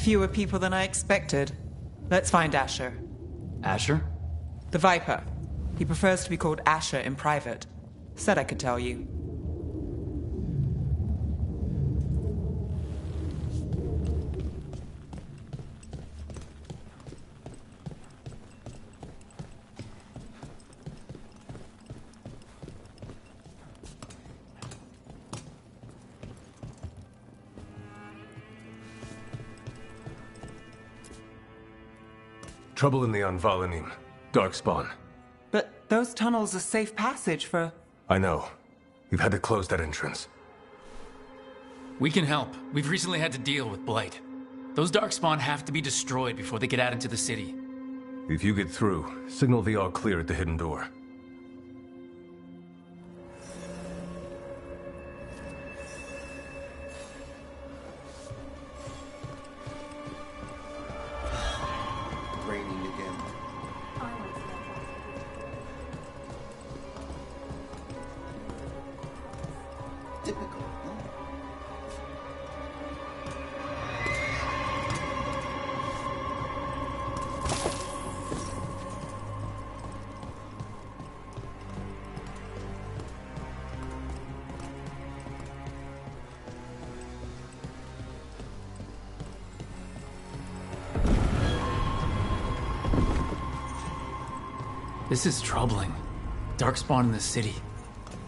Fewer people than I expected. Let's find Asher. Asher? The Viper. He prefers to be called Asher in private. Said I could tell you. Trouble in the Anvalanim. Darkspawn. But those tunnels are safe passage for... I know. We've had to close that entrance. We can help. We've recently had to deal with Blight. Those Darkspawn have to be destroyed before they get out into the city. If you get through, signal the all clear at the hidden door. Raining again. Typical, huh? This is troubling. Darkspawn in the city.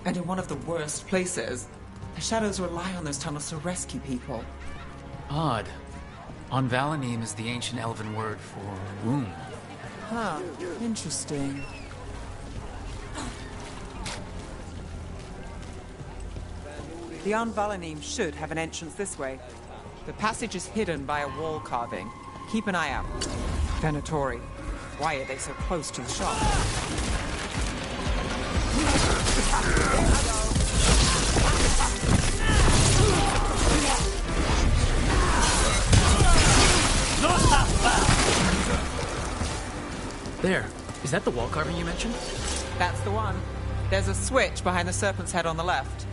And in one of the worst places. The Shadows rely on those tunnels to rescue people. Odd. Anvalanim is the ancient elven word for womb. Huh. Interesting. The Anvalanim should have an entrance this way. The passage is hidden by a wall carving. Keep an eye out. Venatori. Why are they so close to the shop? There. Is that the wall carving you mentioned? That's the one. There's a switch behind the serpent's head on the left.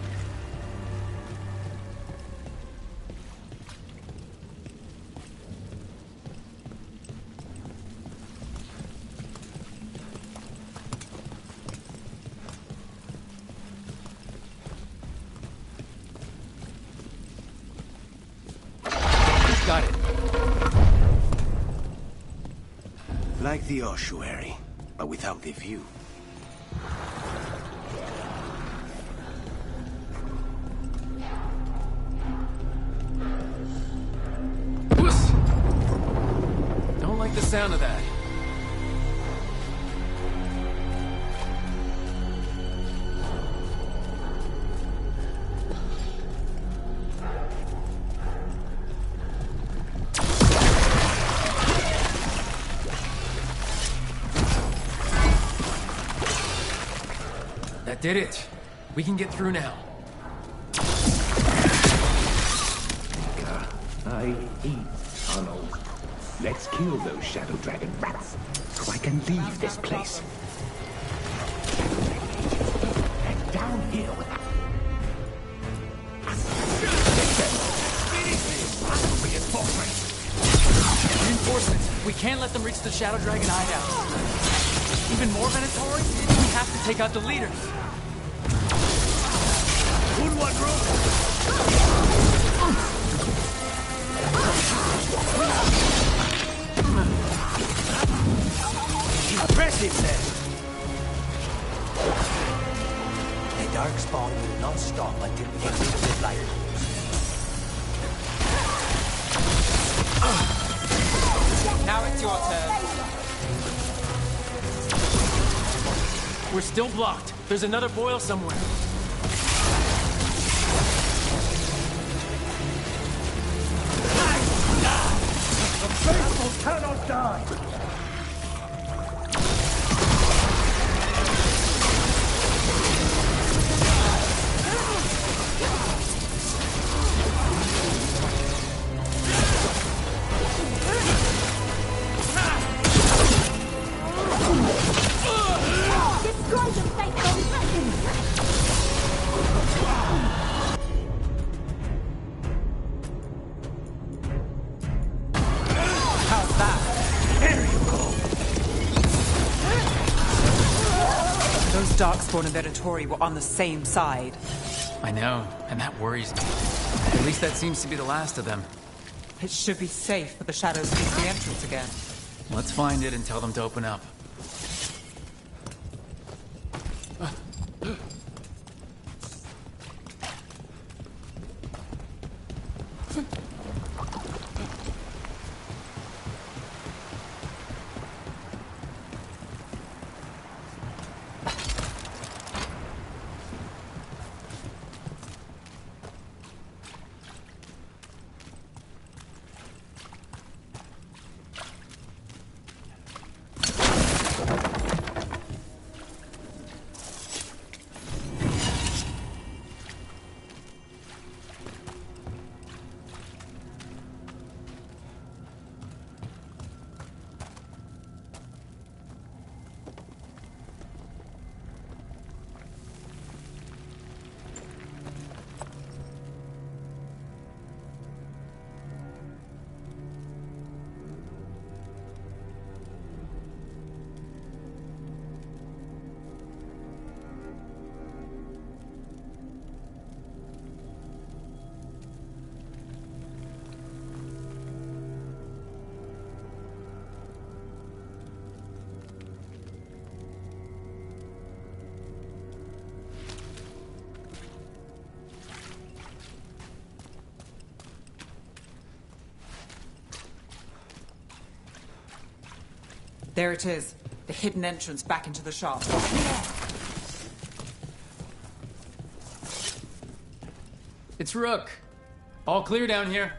Got it. Like the ossuary, but without the view. Whoosh! Don't like the sound of that. That did it. We can get through now. I eat tunnels. Let's kill those Shadow Dragon rats, so I can leave this place. And down here with that. Reinforcements. We can't let them reach the Shadow Dragon hideout. Even more Venatori? We have to take out the leaders. Impressive, sir. The Darkspawn will not stop until we get rid of the Blight. Now it's your turn. We're still blocked. There's another boil somewhere. The faithful cannot die! Destroy the faithful weapons! Darkspawn and Venatori were on the same side. I know, and that worries me. At least that seems to be the last of them. It should be safe for the shadows to use the entrance again. Let's find it and tell them to open up. There it is. The hidden entrance back into the shop. It's Rook. All clear down here.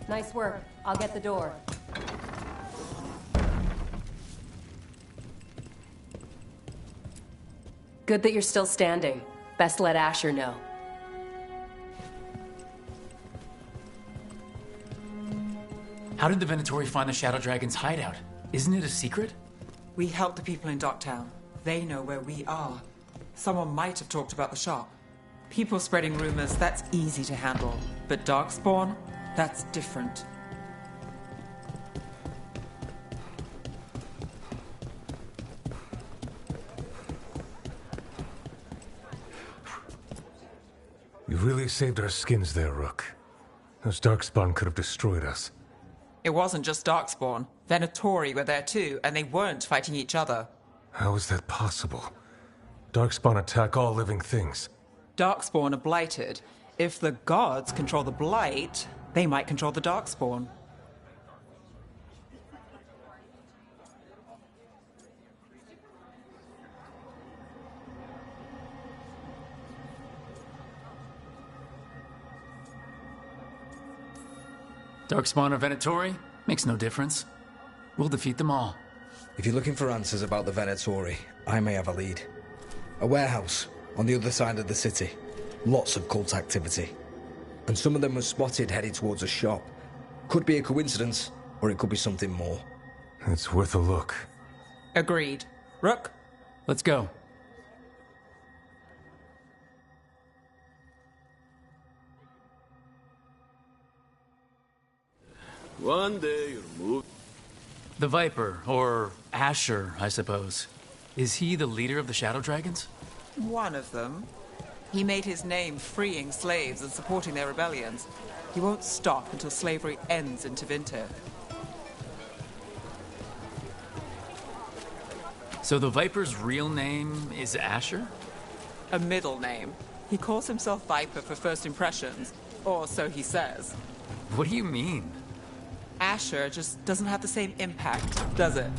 Nice work. I'll get the door. Good that you're still standing. Best let Asher know. How did the Venatori find the Shadow Dragon's hideout? Isn't it a secret? We help the people in Docktown. They know where we are. Someone might have talked about the shop. People spreading rumors, that's easy to handle. But Darkspawn, that's different. You really saved our skins there, Rook. Those Darkspawn could have destroyed us. It wasn't just Darkspawn. Venatori were there too, and they weren't fighting each other. How is that possible? Darkspawn attack all living things. Darkspawn are blighted. If the gods control the blight, they might control the Darkspawn. Darkspawn or Venatori? Makes no difference. We'll defeat them all. If you're looking for answers about the Venatori, I may have a lead. A warehouse on the other side of the city. Lots of cult activity. And some of them were spotted headed towards a shop. Could be a coincidence, or it could be something more. It's worth a look. Agreed. Rook? Let's go. One day you'll move. The Viper, or Asher, I suppose. Is he the leader of the Shadow Dragons? One of them. He made his name freeing slaves and supporting their rebellions. He won't stop until slavery ends in Tevinter. So the Viper's real name is Asher? A middle name. He calls himself Viper for first impressions, or so he says. What do you mean? Asher just doesn't have the same impact, does it?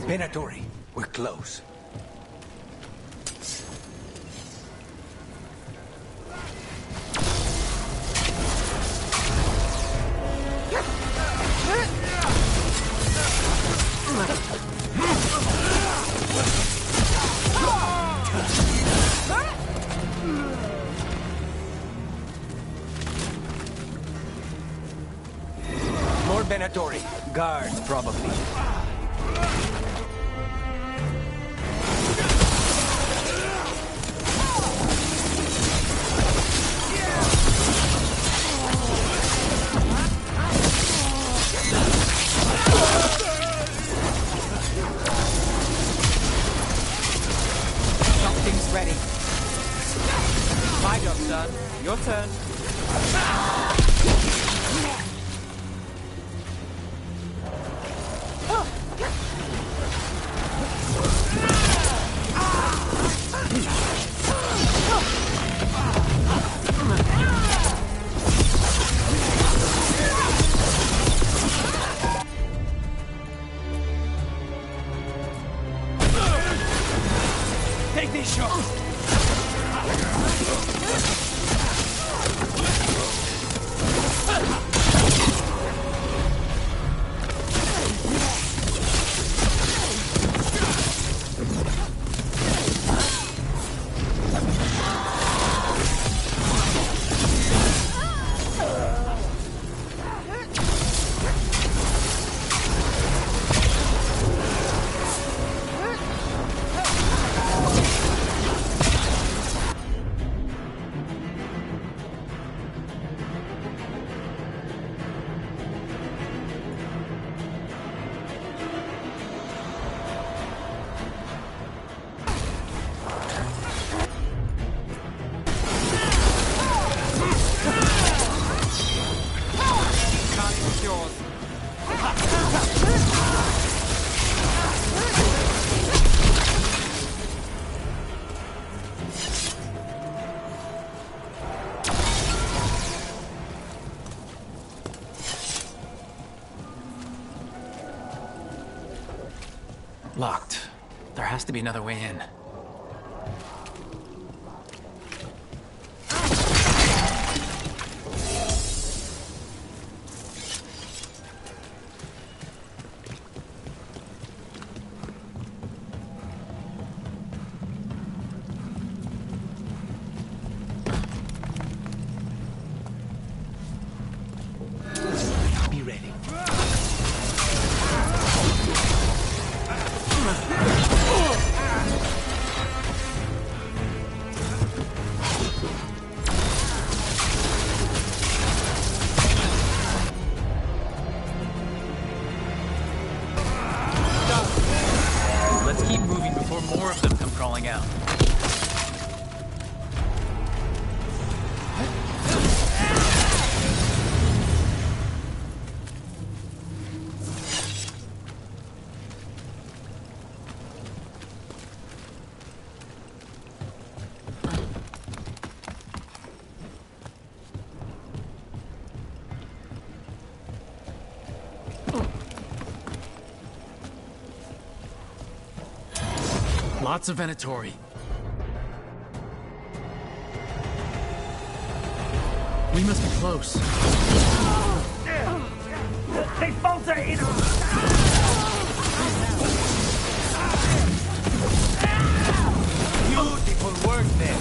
Venatori, we're close. more Venatori. Guards, probably. Something's ready. My job's done. Your turn. Take these shots! Locked. There has to be another way in. Be ready. Let's keep moving before more of them come crawling out. Lots of Venatori. We must be close. Beautiful work there.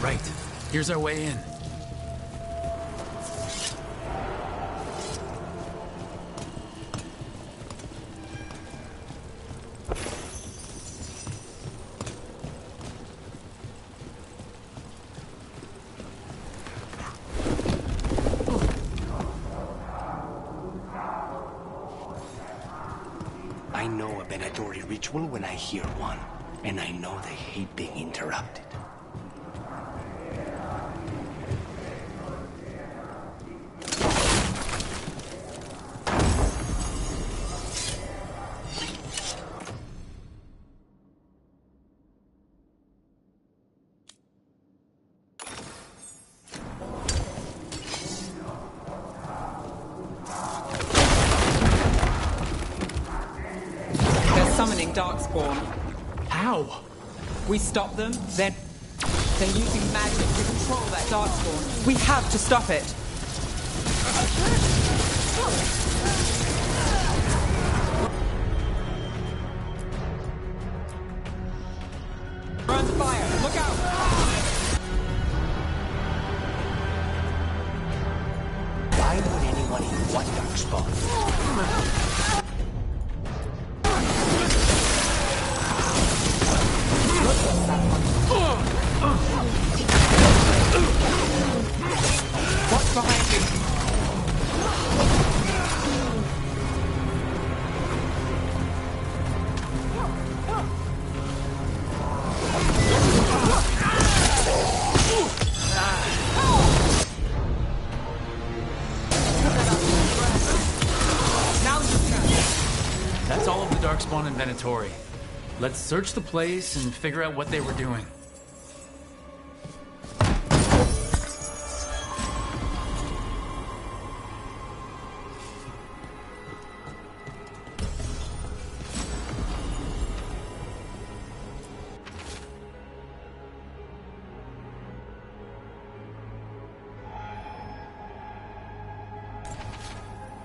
Right. Here's our way in. I know a Venatori ritual when I hear one, and I know they hate being interrupted. Summoning Darkspawn. How? We stop them, they're using magic to control that Darkspawn. We have to stop it. We're under fire. Look out! one darkspawn. What's behind you? That's all of the Darkspawn and Venatori. Let's search the place and figure out what they were doing.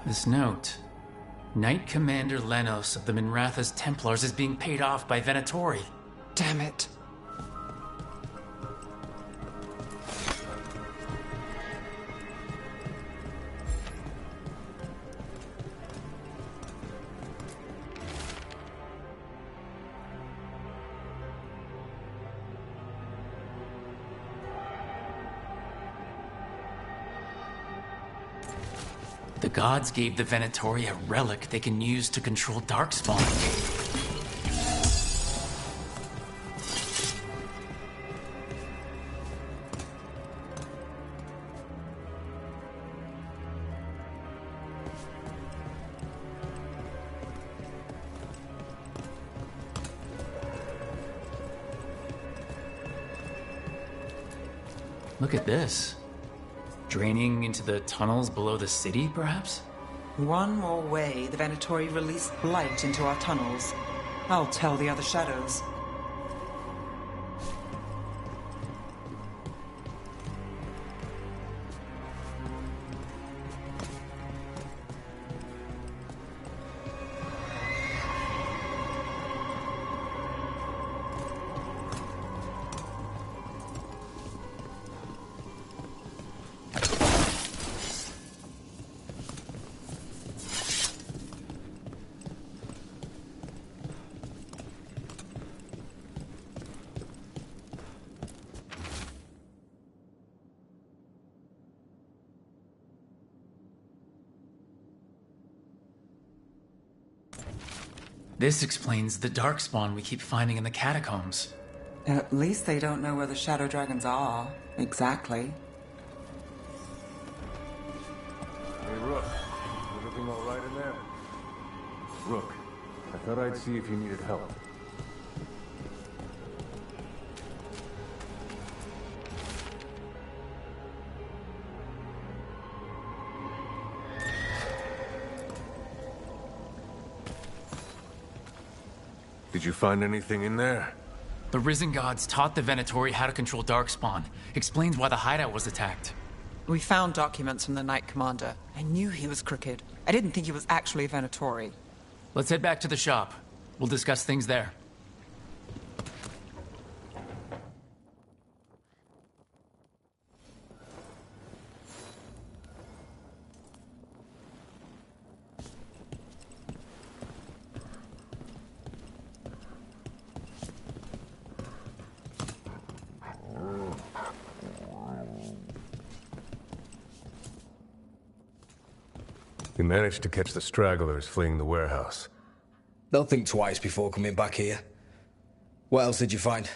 This note. Knight Commander Lenos of the Minratha's Templars is being paid off by Venatori. Damn it. The gods gave the Venatori a relic they can use to control Darkspawn. Look at this. Draining into the tunnels below the city, perhaps? One more way the Venatori released blight into our tunnels. I'll tell the other shadows. This explains the Darkspawn we keep finding in the catacombs. At least they don't know where the Shadow Dragons are. Exactly. Hey, Rook. Everything all right in there? Rook, I thought I'd see if you needed help. Did you find anything in there? The Risen Gods taught the Venatori how to control Darkspawn. Explains why the hideout was attacked. We found documents from the Knight Commander. I knew he was crooked. I didn't think he was actually a Venatori. Let's head back to the shop. We'll discuss things there. You managed to catch the stragglers fleeing the warehouse. They'll think twice before coming back here. What else did you find?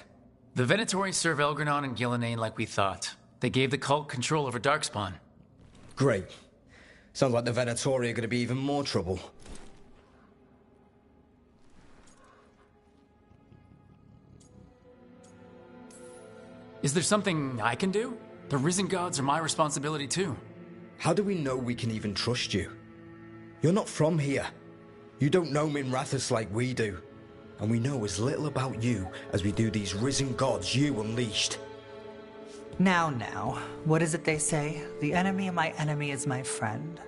The Venatori serve Elgranon and Gillenane like we thought. They gave the cult control over Darkspawn. Great. Sounds like the Venatori are going to be even more trouble. Is there something I can do? The Risen Gods are my responsibility too. How do we know we can even trust you? You're not from here. You don't know Minrathous like we do. And we know as little about you as we do these Risen Gods you unleashed. Now, what is it they say? The enemy of my enemy is my friend.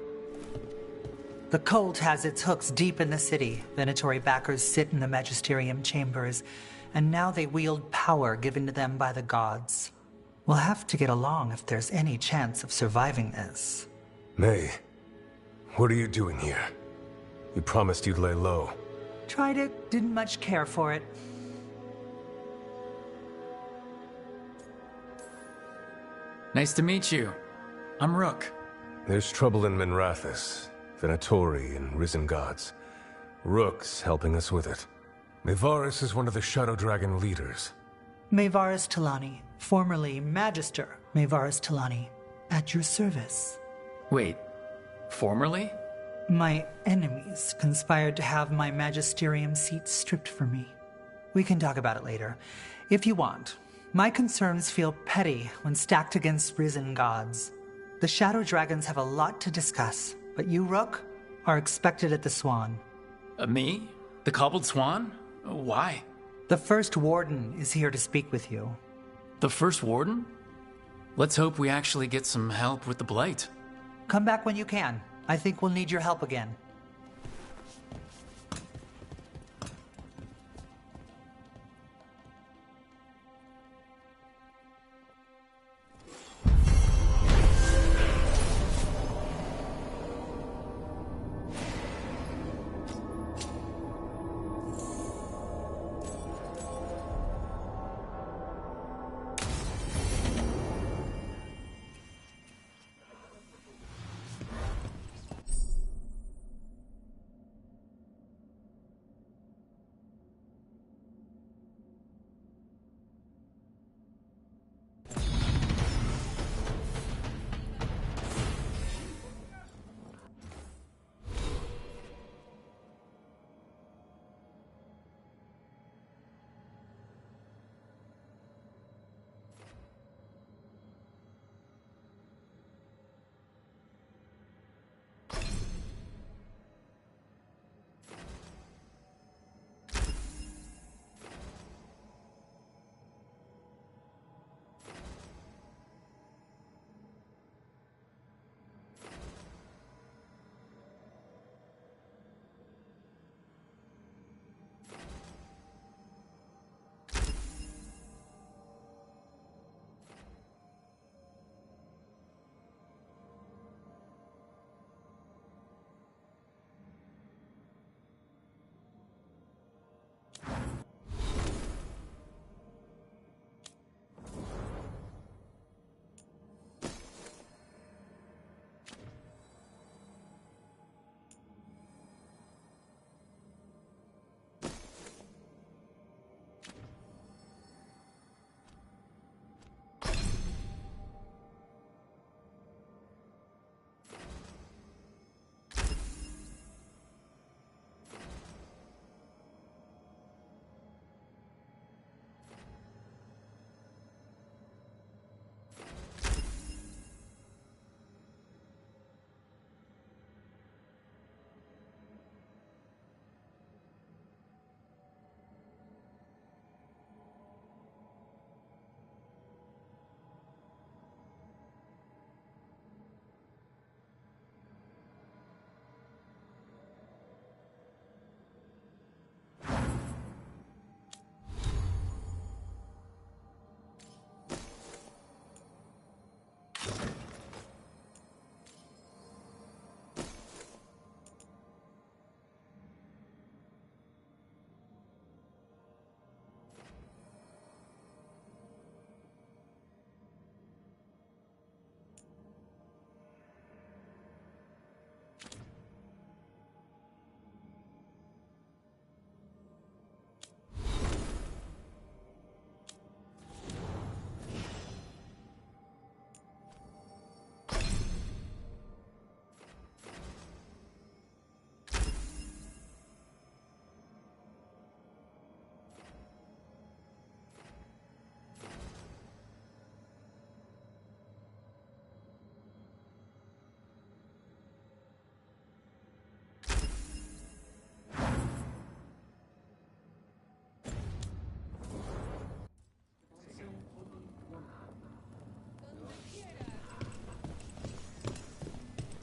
The cult has its hooks deep in the city. Venatori backers sit in the Magisterium chambers, and now they wield power given to them by the gods. We'll have to get along if there's any chance of surviving this. May, What are you doing here? You promised you'd lay low. Tried it, didn't much care for it. Nice to meet you. I'm Rook. There's trouble in Minrathous, Venatori, and Risen Gods. Rook's helping us with it. Mayvaris is one of the Shadow Dragon leaders. Mayvaris Talani, formerly Magister Mayvaris Talani, at your service. Wait, formerly? My enemies conspired to have my magisterium seat stripped from me. We can talk about it later, if you want. My concerns feel petty when stacked against Risen Gods. The Shadow Dragons have a lot to discuss, but you, Rook, are expected at the Swan. Me? The Cobbled Swan? Why? The First Warden is here to speak with you. The First Warden? Let's hope we actually get some help with the Blight. Come back when you can. I think we'll need your help again.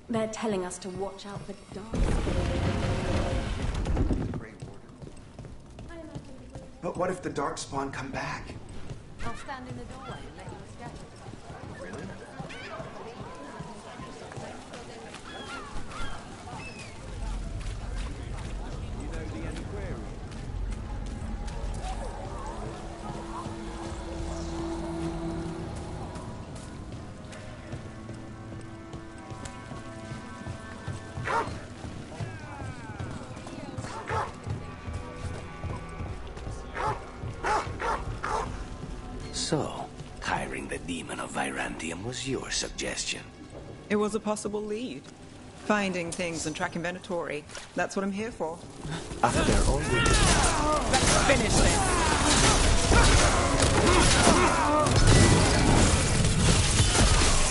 They're telling us to watch out for dark. But what if the Darkspawn come back? I'll stand in the doorway and let you escape. Really? So, hiring the demon of Virantium was your suggestion. It was a possible lead. Finding things and tracking Venatori. That's what I'm here for. After all we did... Let's finish this!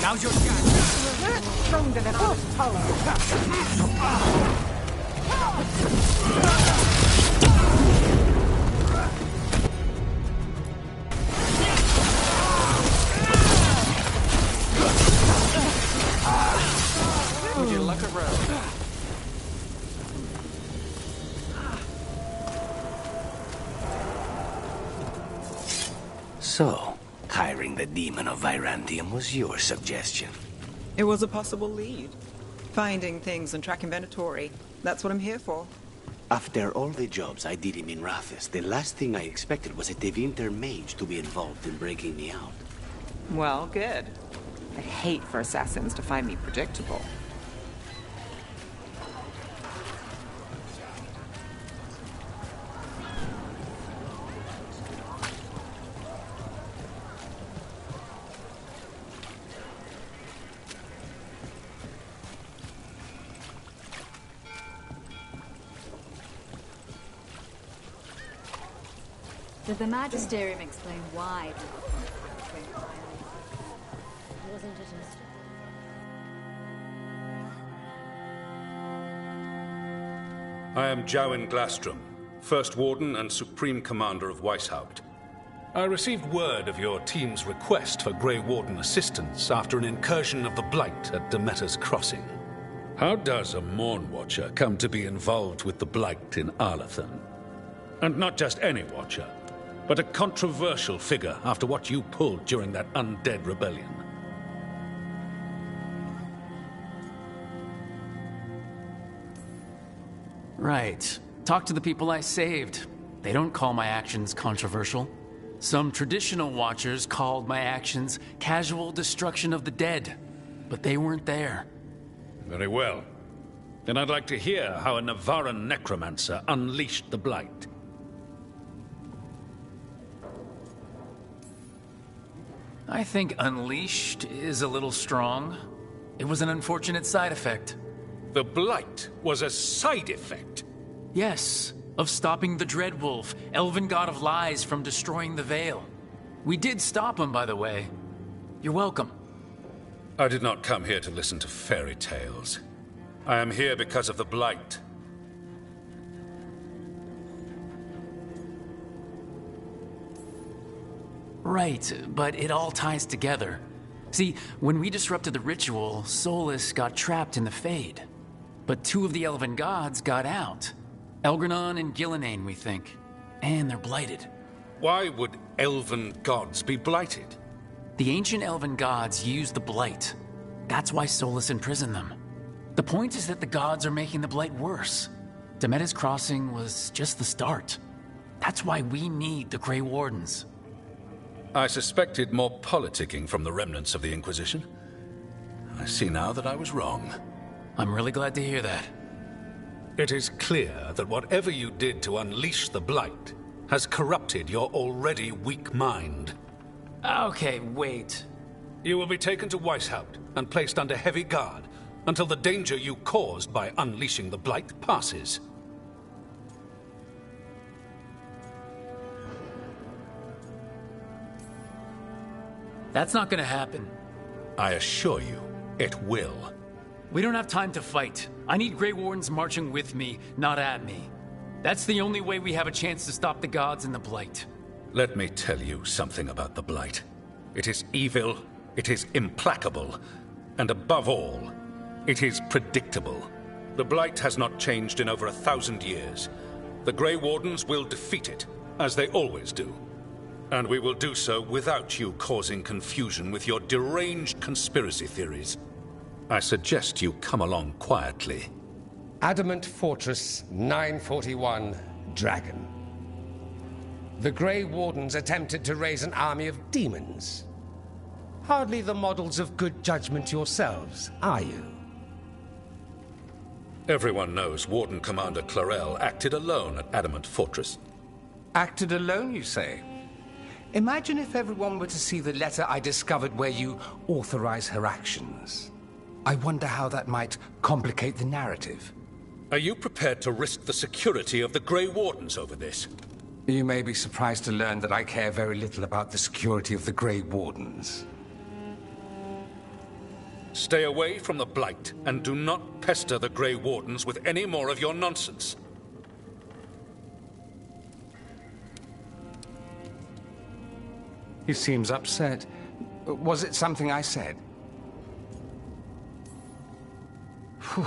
Now's your chance. Stronger than I was Would you look around? So, hiring the demon of Virantium was your suggestion. It was a possible lead. Finding things and tracking Venatori. That's what I'm here for. After all the jobs I did in Minrathis, the last thing I expected was a Tevinter mage to be involved in breaking me out. Well, good. I hate for assassins to find me predictable. Did the Magisterium explain why? Wasn't it I am Jowen Glastrom, First Warden and Supreme Commander of Weishaupt. I received word of your team's request for Grey Warden assistance after an incursion of the Blight at Demeter's Crossing. How does a Morn Watcher come to be involved with the Blight in Arlathan? And not just any Watcher, but a controversial figure after what you pulled during that undead rebellion. Right. Talk to the people I saved. They don't call my actions controversial. Some traditional Watchers called my actions casual destruction of the dead, but they weren't there. Very well. Then I'd like to hear how a Navaran necromancer unleashed the Blight. I think unleashed is a little strong. It was an unfortunate side effect. The Blight was a side effect? Yes, of stopping the Dreadwolf, elven god of lies, from destroying the Veil. We did stop him, by the way. You're welcome. I did not come here to listen to fairy tales. I am here because of the Blight. Right, but it all ties together. See, when we disrupted the ritual, Solus got trapped in the Fade. But two of the Elven gods got out. Elgranon and Gillenane, we think. And they're blighted. Why would Elven gods be blighted? The ancient Elven gods used the Blight. That's why Solus imprisoned them. The point is that the gods are making the Blight worse. Demeter's Crossing was just the start. That's why we need the Grey Wardens. I suspected more politicking from the remnants of the Inquisition. I see now that I was wrong. I'm really glad to hear that. It is clear that whatever you did to unleash the Blight has corrupted your already weak mind. Okay, wait. You will be taken to Weishaupt and placed under heavy guard until the danger you caused by unleashing the Blight passes. That's not gonna happen. I assure you, it will. We don't have time to fight. I need Grey Wardens marching with me, not at me. That's the only way we have a chance to stop the gods and the Blight. Let me tell you something about the Blight. It is evil, it is implacable, and above all, it is predictable. The Blight has not changed in over 1,000 years. The Grey Wardens will defeat it, as they always do. And we will do so without you causing confusion with your deranged conspiracy theories. I suggest you come along quietly. Adamant Fortress 941, Dragon. The Grey Wardens attempted to raise an army of demons. Hardly the models of good judgment yourselves, are you? Everyone knows Warden Commander Clarel acted alone at Adamant Fortress. Acted alone, you say? Imagine if everyone were to see the letter I discovered where you authorize her actions. I wonder how that might complicate the narrative. Are you prepared to risk the security of the Grey Wardens over this? You may be surprised to learn that I care very little about the security of the Grey Wardens. Stay away from the Blight, and do not pester the Grey Wardens with any more of your nonsense. He seems upset. Was it something I said? Whew,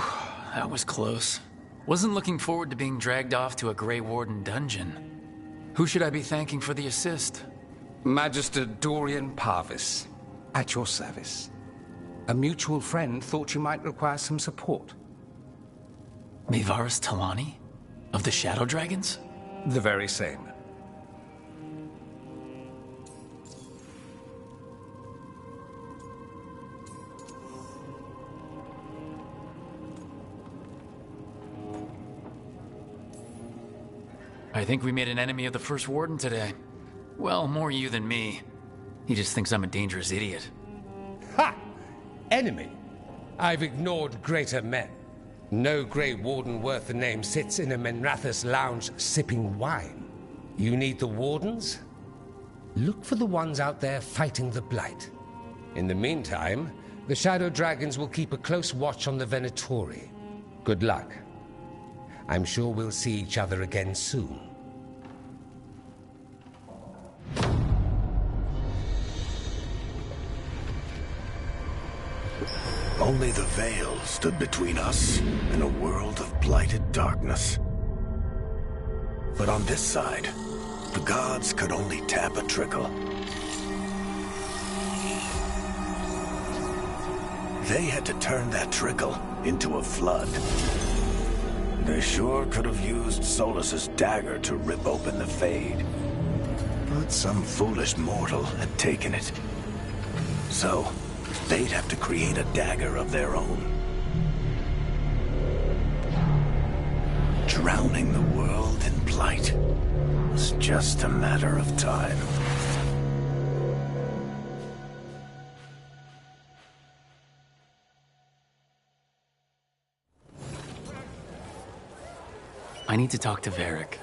that was close. Wasn't looking forward to being dragged off to a Grey Warden dungeon. Who should I be thanking for the assist? Magister Dorian Parvis, at your service. A mutual friend thought you might require some support. Mevaris Talani? Of the Shadow Dragons? The very same. I think we made an enemy of the First Warden today. Well, more you than me. He just thinks I'm a dangerous idiot. Ha! Enemy? I've ignored greater men. No Grey Warden worth the name sits in a Minrathous lounge sipping wine. You need the Wardens? Look for the ones out there fighting the Blight. In the meantime, the Shadow Dragons will keep a close watch on the Venatori. Good luck. I'm sure we'll see each other again soon. Only the veil stood between us and a world of blighted darkness. But on this side, the gods could only tap a trickle. They had to turn that trickle into a flood. They sure could have used Solus's dagger to rip open the Fade. But some foolish mortal had taken it. So, they'd have to create a dagger of their own. Drowning the world in blight was just a matter of time. I need to talk to Varric.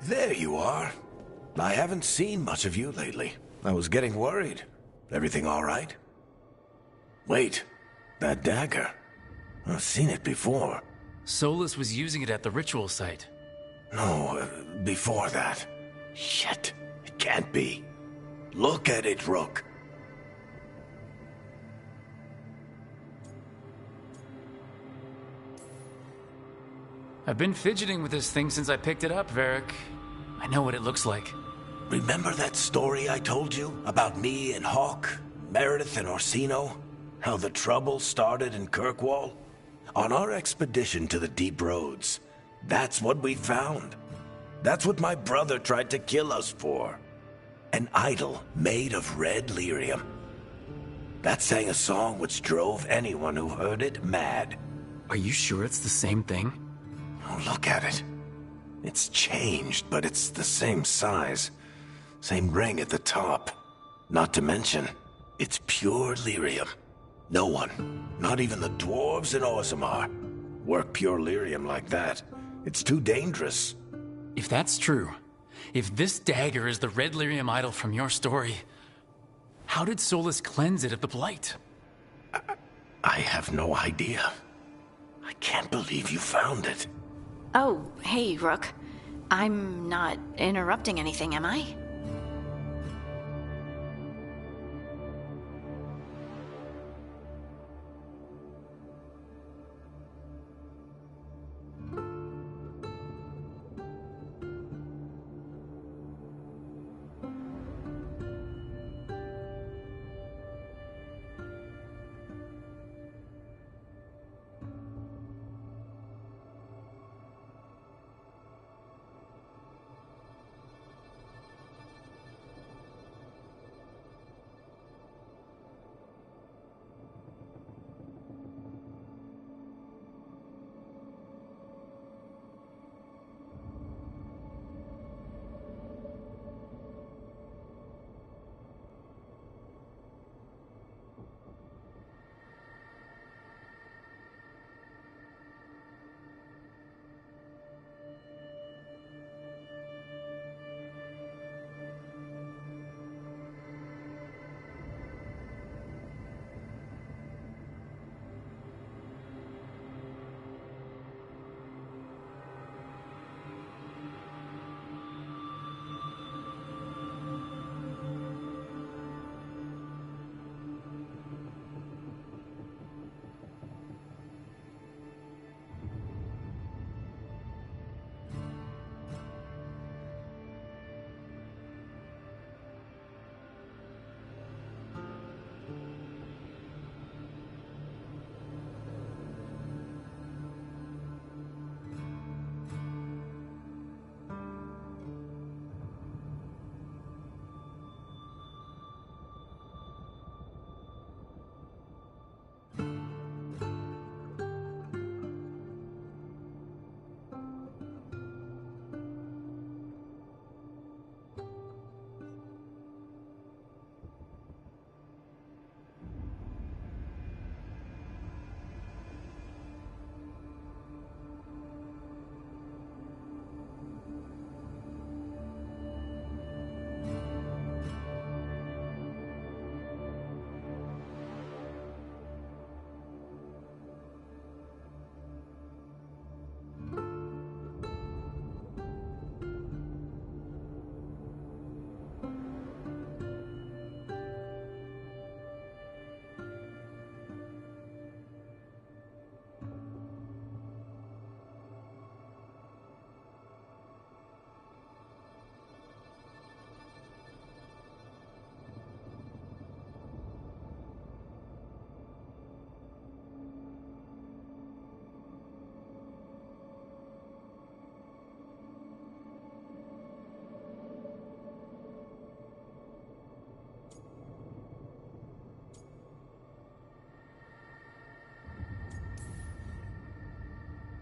There you are. I haven't seen much of you lately. I was getting worried. Everything all right? Wait, that dagger. I've seen it before. Solus was using it at the ritual site. No, before that. Shit, it can't be. Look at it, Rook. I've been fidgeting with this thing since I picked it up, Varric. I know what it looks like. Remember that story I told you about me and Hawk, Meredith and Orsino? How the trouble started in Kirkwall? On our expedition to the Deep Roads, that's what we found. That's what my brother tried to kill us for. An idol made of red lyrium. That sang a song which drove anyone who heard it mad. Are you sure it's the same thing? Oh, look at it. It's changed, but it's the same size. Same ring at the top. Not to mention, it's pure lyrium. No one, not even the dwarves in Orzammar, work pure lyrium like that. It's too dangerous. If that's true, if this dagger is the red lyrium idol from your story, how did Solus cleanse it of the blight? I have no idea. I can't believe you found it. Oh, hey, Rook. I'm not interrupting anything, am I?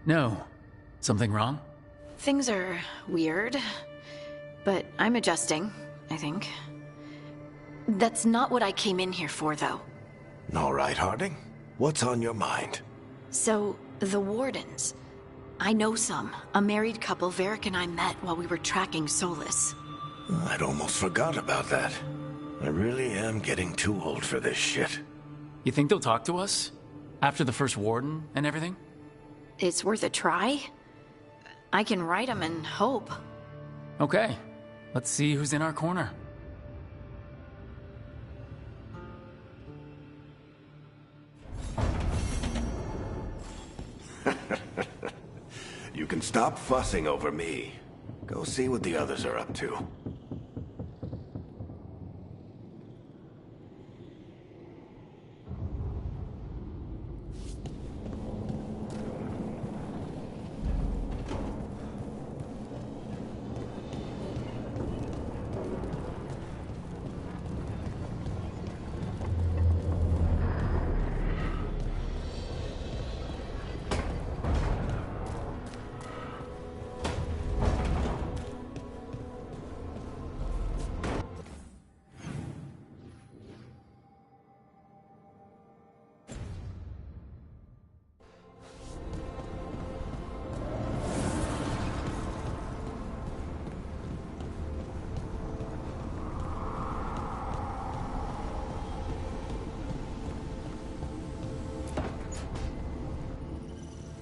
No. Something wrong? Things are weird, but I'm adjusting, I think. That's not what I came in here for, though. All right, Harding. What's on your mind? So, the Wardens. I know some. A married couple Varric and I met while we were tracking Solus. I'd almost forgot about that. I really am getting too old for this shit. You think they'll talk to us? After the first warden and everything? It's worth a try. I can write them and hope. Okay, let's see who's in our corner. You can stop fussing over me. Go see what the others are up to.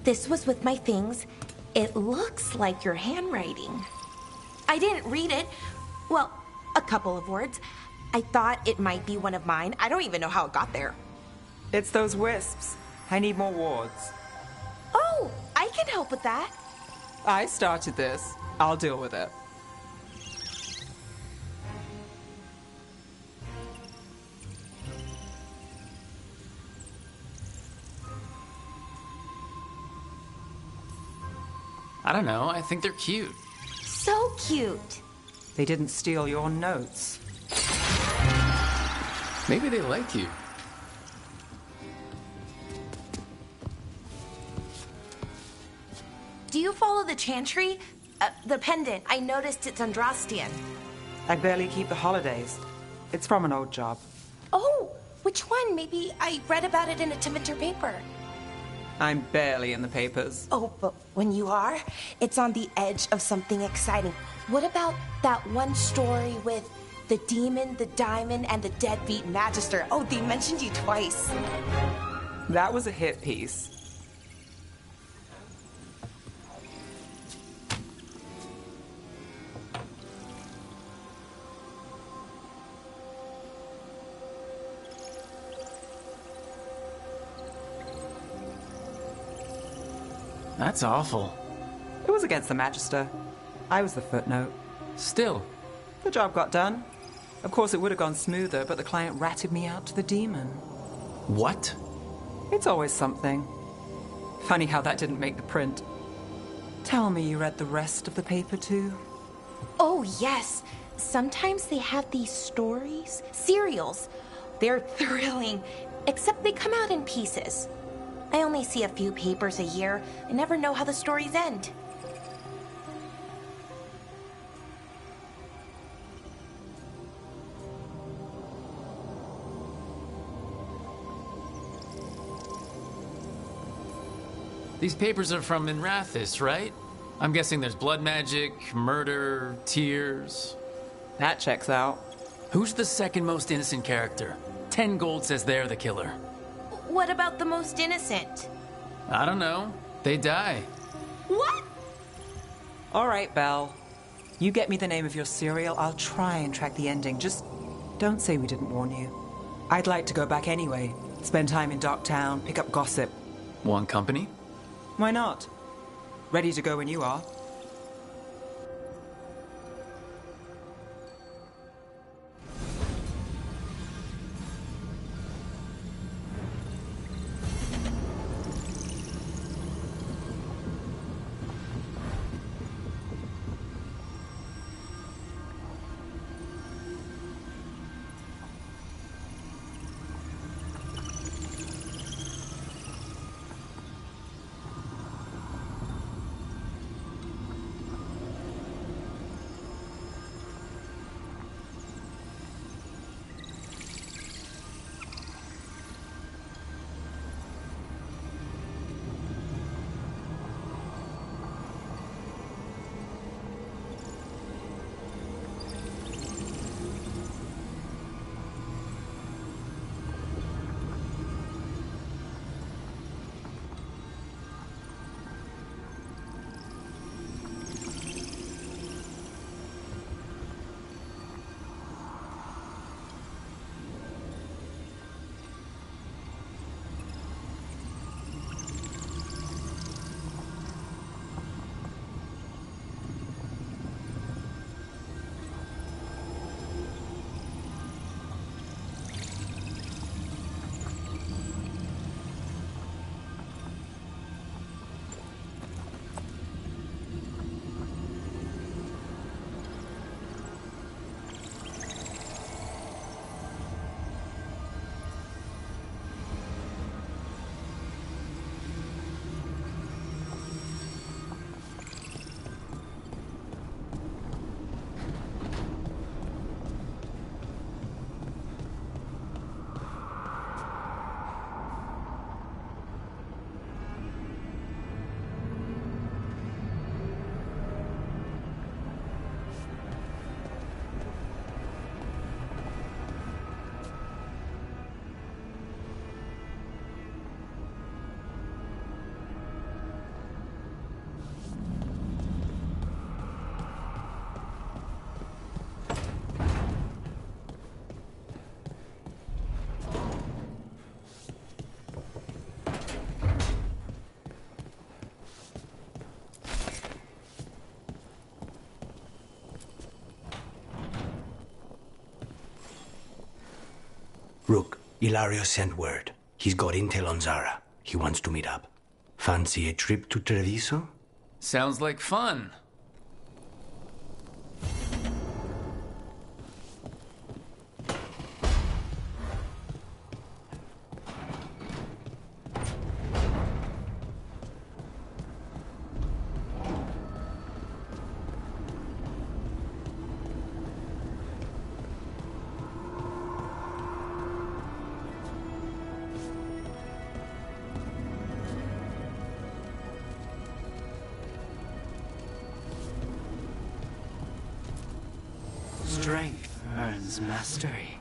This was with my things. It looks like your handwriting. I didn't read it. Well, a couple of words. I thought it might be one of mine. I don't even know how it got there. It's those wisps. I need more wards. Oh, I can help with that. I started this. I'll deal with it. I don't know, I think they're cute. So cute. They didn't steal your notes. Maybe they like you. Do you follow the chantry? The pendant. I noticed it's Andrastian. I barely keep the holidays. It's from an old job. Oh, which one? Maybe I read about it in a Timminter paper. I'm barely in the papers. Oh, but when you are, it's on the edge of something exciting. What about that one story with the demon, the diamond, and the deadbeat magister? Oh, they mentioned you twice. That was a hit piece. That's awful. It was against the Magister. I was the footnote. Still. The job got done. Of course, it would have gone smoother, but the client ratted me out to the demon. What? It's always something. Funny how that didn't make the print. Tell me you read the rest of the paper, too? Oh, yes. Sometimes they have these stories, serials. They're thrilling, except they come out in pieces. I only see a few papers a year. I never know how the stories end. These papers are from Minrathous, right? I'm guessing there's blood magic, murder, tears. That checks out. Who's the second most innocent character? 10 gold says they're the killer. What about the most innocent? I don't know. They die. What? All right, Belle. You get me the name of your serial, I'll try and track the ending. Just don't say we didn't warn you. I'd like to go back anyway. Spend time in Docktown, pick up gossip. Want company? Why not? Ready to go when you are. Ilario sent word. He's got intel on Zara. He wants to meet up. Fancy a trip to Treviso? Sounds like fun. Strength earns mastery.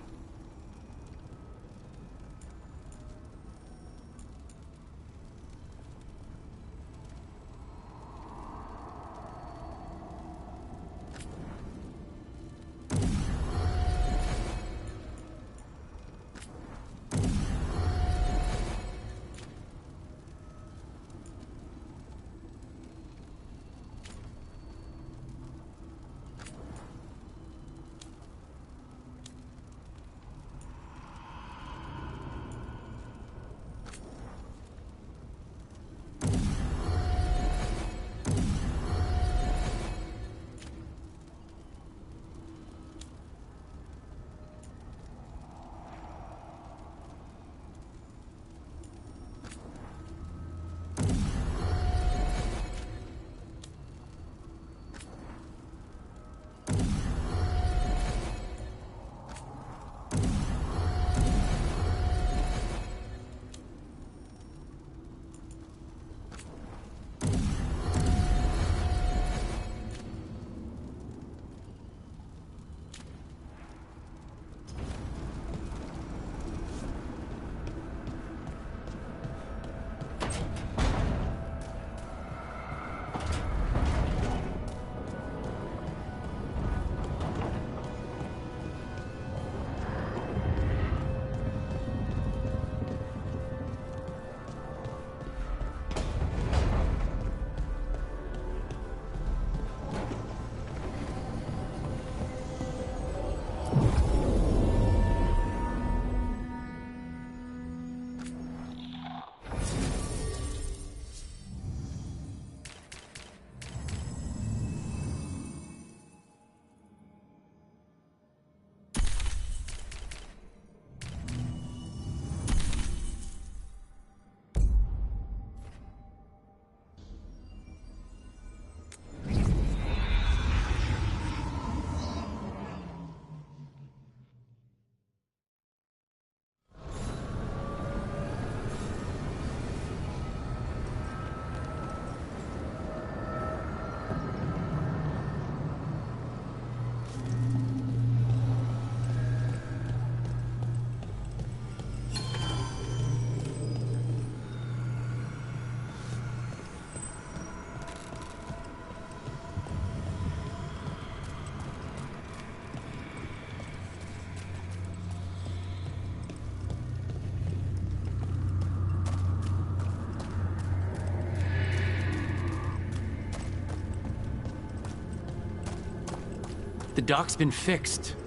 The dock's been fixed.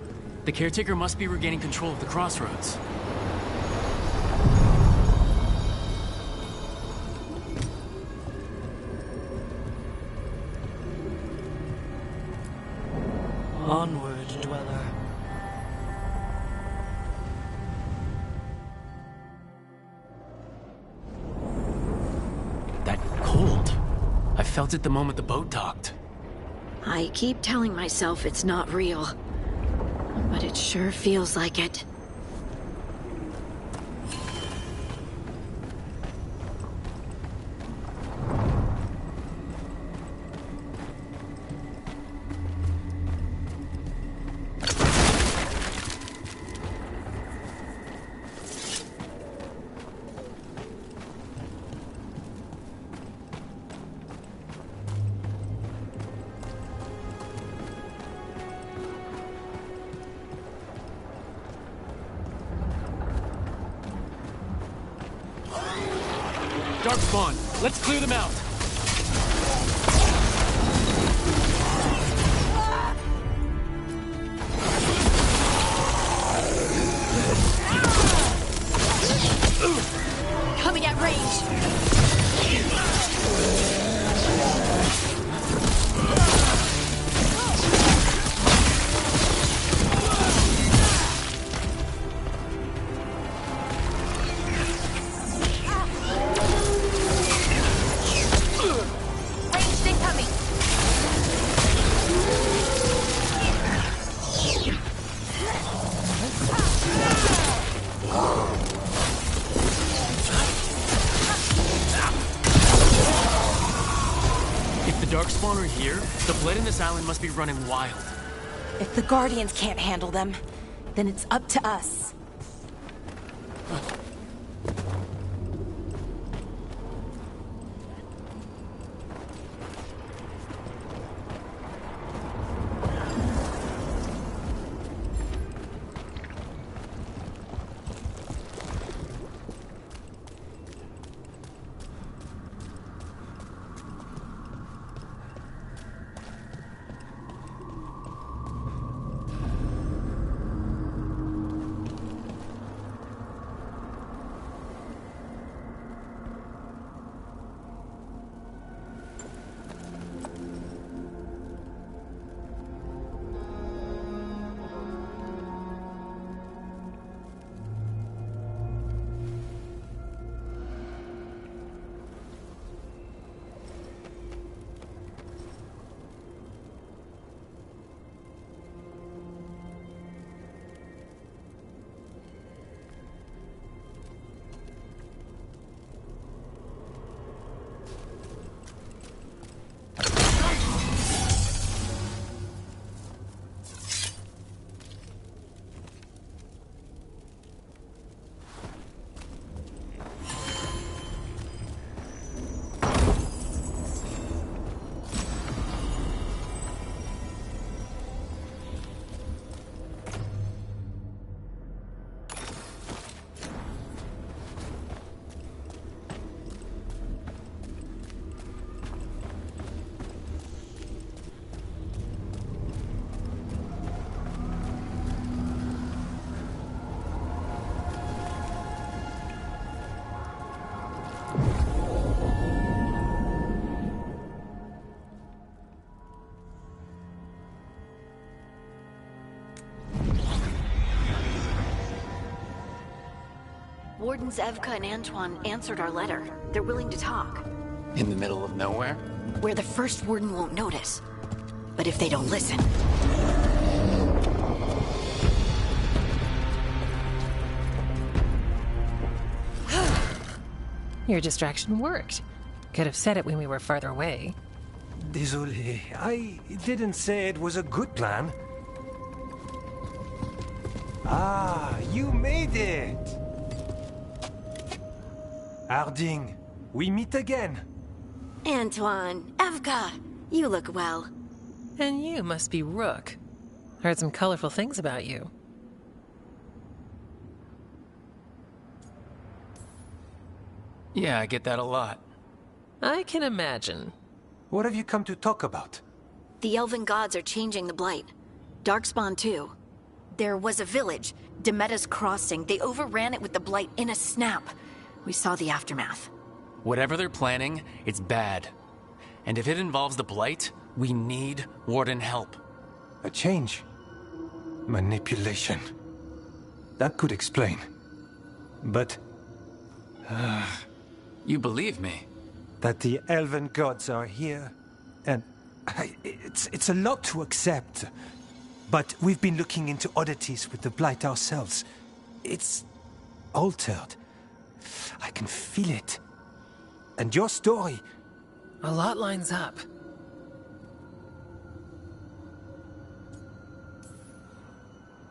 The caretaker must be regaining control of the crossroads. Onward, dweller. That cold. I felt it the moment the boat docked. I keep telling myself it's not real, but it sure feels like it. Darkspawn, let's clear them out. enemy at range! Ranged incoming. If the Darkspawn are here, the blood in this island must be running wild. If the Guardians can't handle them, then it's up to us. Wardens Evka and Antoine answered our letter. They're willing to talk. In the middle of nowhere? Where the first warden won't notice. But if they don't listen... Your distraction worked. Could have said it when we were farther away. Désolé, I didn't say it was a good plan. Ah, you made it! Harding, we meet again. Antoine, Evka, you look well. And you must be Rook. Heard some colorful things about you. Yeah, I get that a lot. I can imagine. What have you come to talk about? The Elven gods are changing the Blight. Darkspawn too. There was a village, Demetta's Crossing. They overran it with the Blight in a snap. We saw the aftermath. Whatever they're planning, it's bad. And if it involves the Blight, we need Warden help. A change. Manipulation. That could explain. But... You believe me? That the Elven gods are here, and... It's a lot to accept. But we've been looking into oddities with the Blight ourselves. It's... altered. I can feel it. And your story... A lot lines up.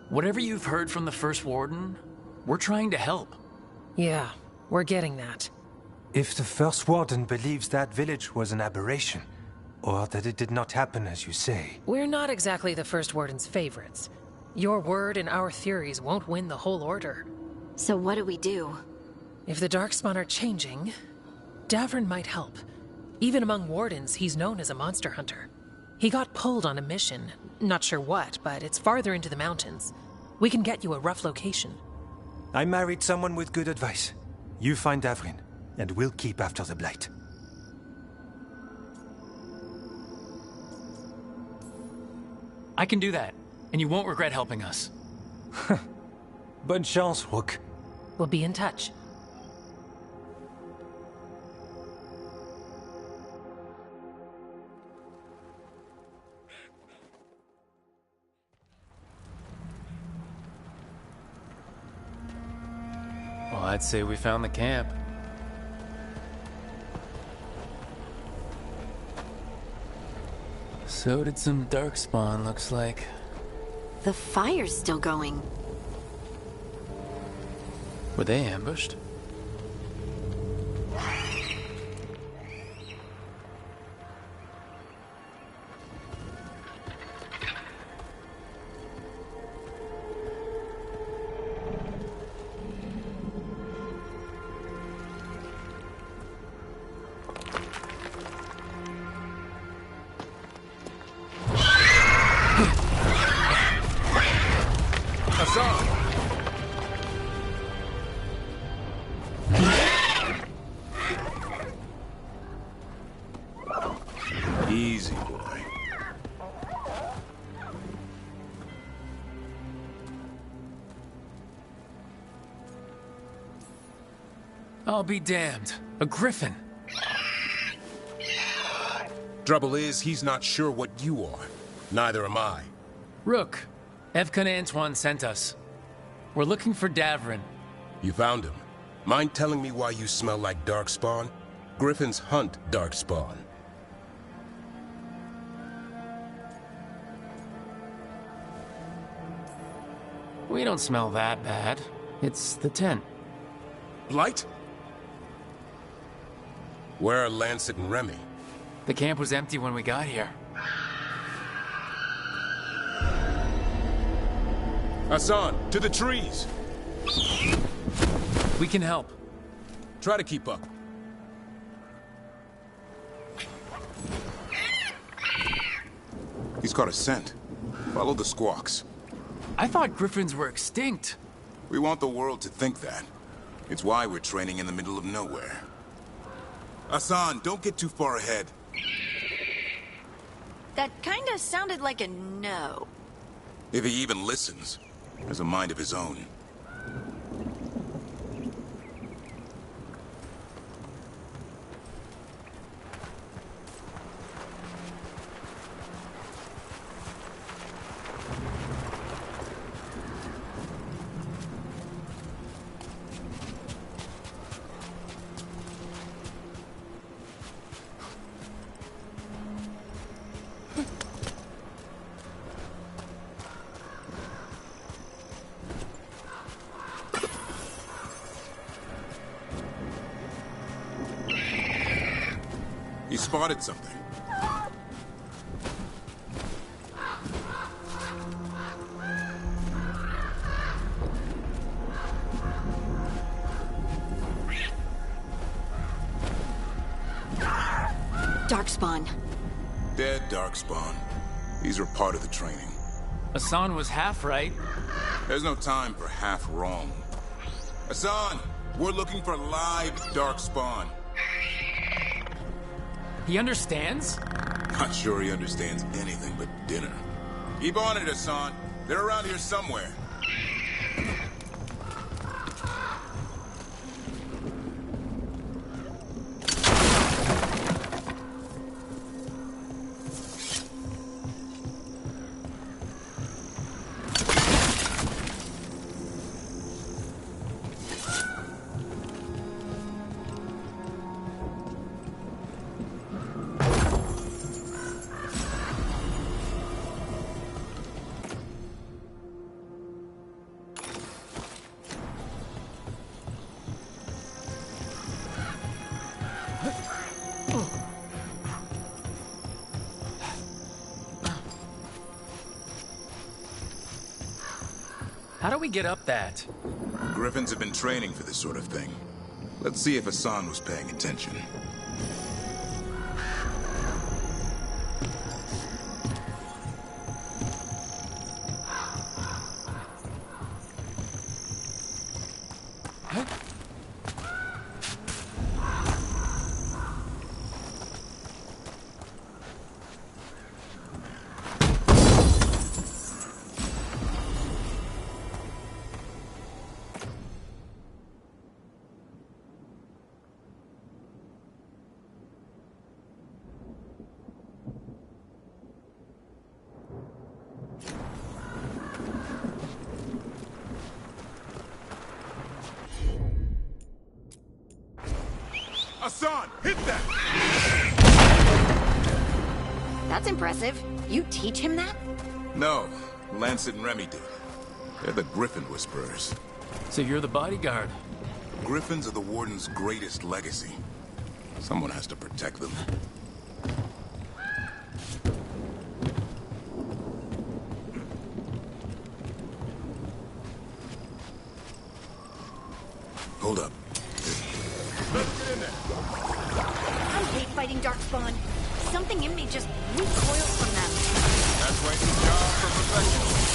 Whatever you've heard from the First Warden, we're trying to help. Yeah, we're getting that. If the First Warden believes that village was an aberration, or that it did not happen as you say... We're not exactly the First Warden's favorites. Your word and our theories won't win the whole order. So what do we do? If the Darkspawn are changing, Davrin might help. Even among Wardens, he's known as a monster hunter. He got pulled on a mission. Not sure what, but it's farther into the mountains. We can get you a rough location. I married someone with good advice. You find Davrin. and we'll keep after the Blight. I can do that, and you won't regret helping us. Bonne chance, Rook. We'll be in touch. Well, I'd say we found the camp. So did some Darkspawn, looks like. The fire's still going. Were they ambushed? Easy, boy. I'll be damned. A griffin. Trouble is, he's not sure what you are. Neither am I. Rook, Evkan Antoine sent us. We're looking for Davrin. You found him. Mind telling me why you smell like Darkspawn? Griffins hunt Darkspawn. We don't smell that bad. It's the tent. Blight? Where are Lancet and Remy? The camp was empty when we got here. Hassan, to the trees! We can help. Try to keep up. He's caught a scent. Follow the squawks. I thought griffins were extinct. We want the world to think that. It's why we're training in the middle of nowhere. Hassan, don't get too far ahead. That kinda sounded like a no. If he even listens, has a mind of his own. He spotted something. Darkspawn. Dead Darkspawn. These are part of the training. Hassan was half right. There's no time for half wrong. Hassan, we're looking for live Darkspawn. He understands? Not sure he understands anything but dinner. Keep on it, Hassan. They're around here somewhere. How do we get up that? Griffins have been training for this sort of thing. Let's see if Hassan was paying attention. Asan, hit that! That's impressive. You teach him that? No, Lancet and Remy did. They're the Griffin Whisperers. So you're the bodyguard? Griffins are the Warden's greatest legacy. Someone has to protect them. Hold up. Let's get in there. I hate fighting Darkspawn. Something in me just recoils from them. That's why it's a job for professionals.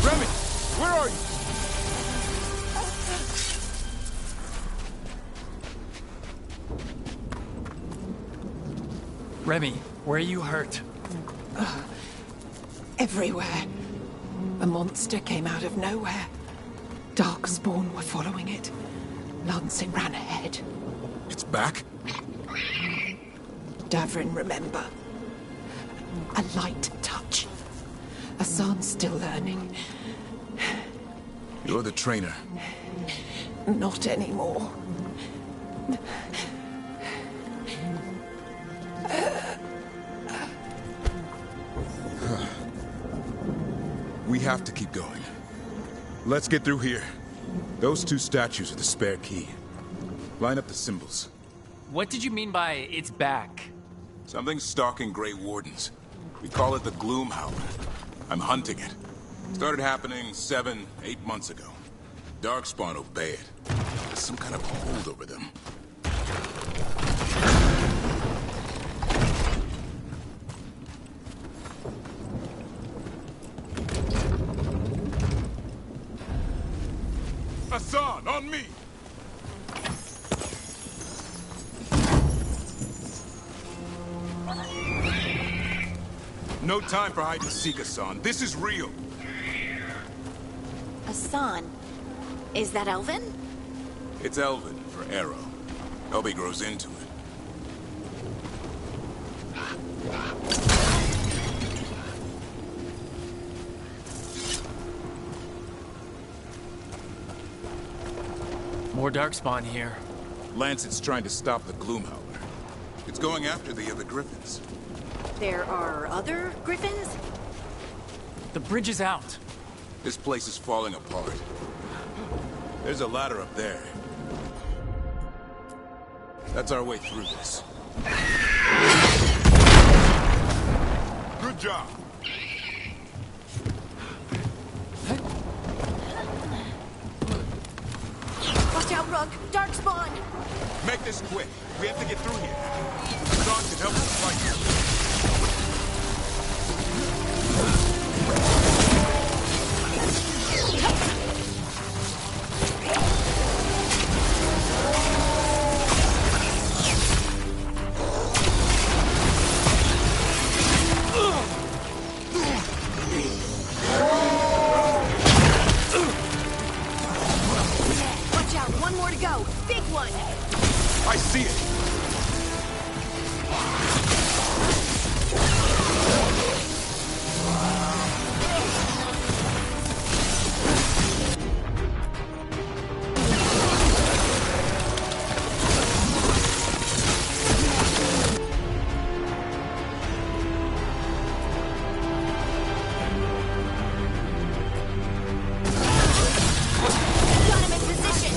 Remy, where are you? Remy, where are you hurt? Everywhere. A monster came out of nowhere. Darkspawn were following it. Lancet ran ahead. It's back? Davrin, remember. A light touch. Asan's still learning. You're the trainer. Not anymore. We have to keep going. Let's get through here. Those two statues are the spare key. Line up the symbols. What did you mean by it's back? Something's stalking Grey Wardens. We call it the Gloomhowler. I'm hunting it. Started happening 7, 8 months ago. Darkspawn obey it. There's some kind of hold over them. Asan, on me! No time for hide and seek, Asan. This is real. Asan? Is that Elven? It's Elven for arrow. Elby grows into it. More Darkspawn here. Lancet's trying to stop the Gloomhowler. It's going after the other Griffins. There are other Griffins? The bridge is out. This place is falling apart. There's a ladder up there. That's our way through this. Good job. Watch out, Rook! Darkspawn! Make this quick. We have to get through here. Zahn can help us fight. Watch out, one more to go. Big one! I see it. Got him in position!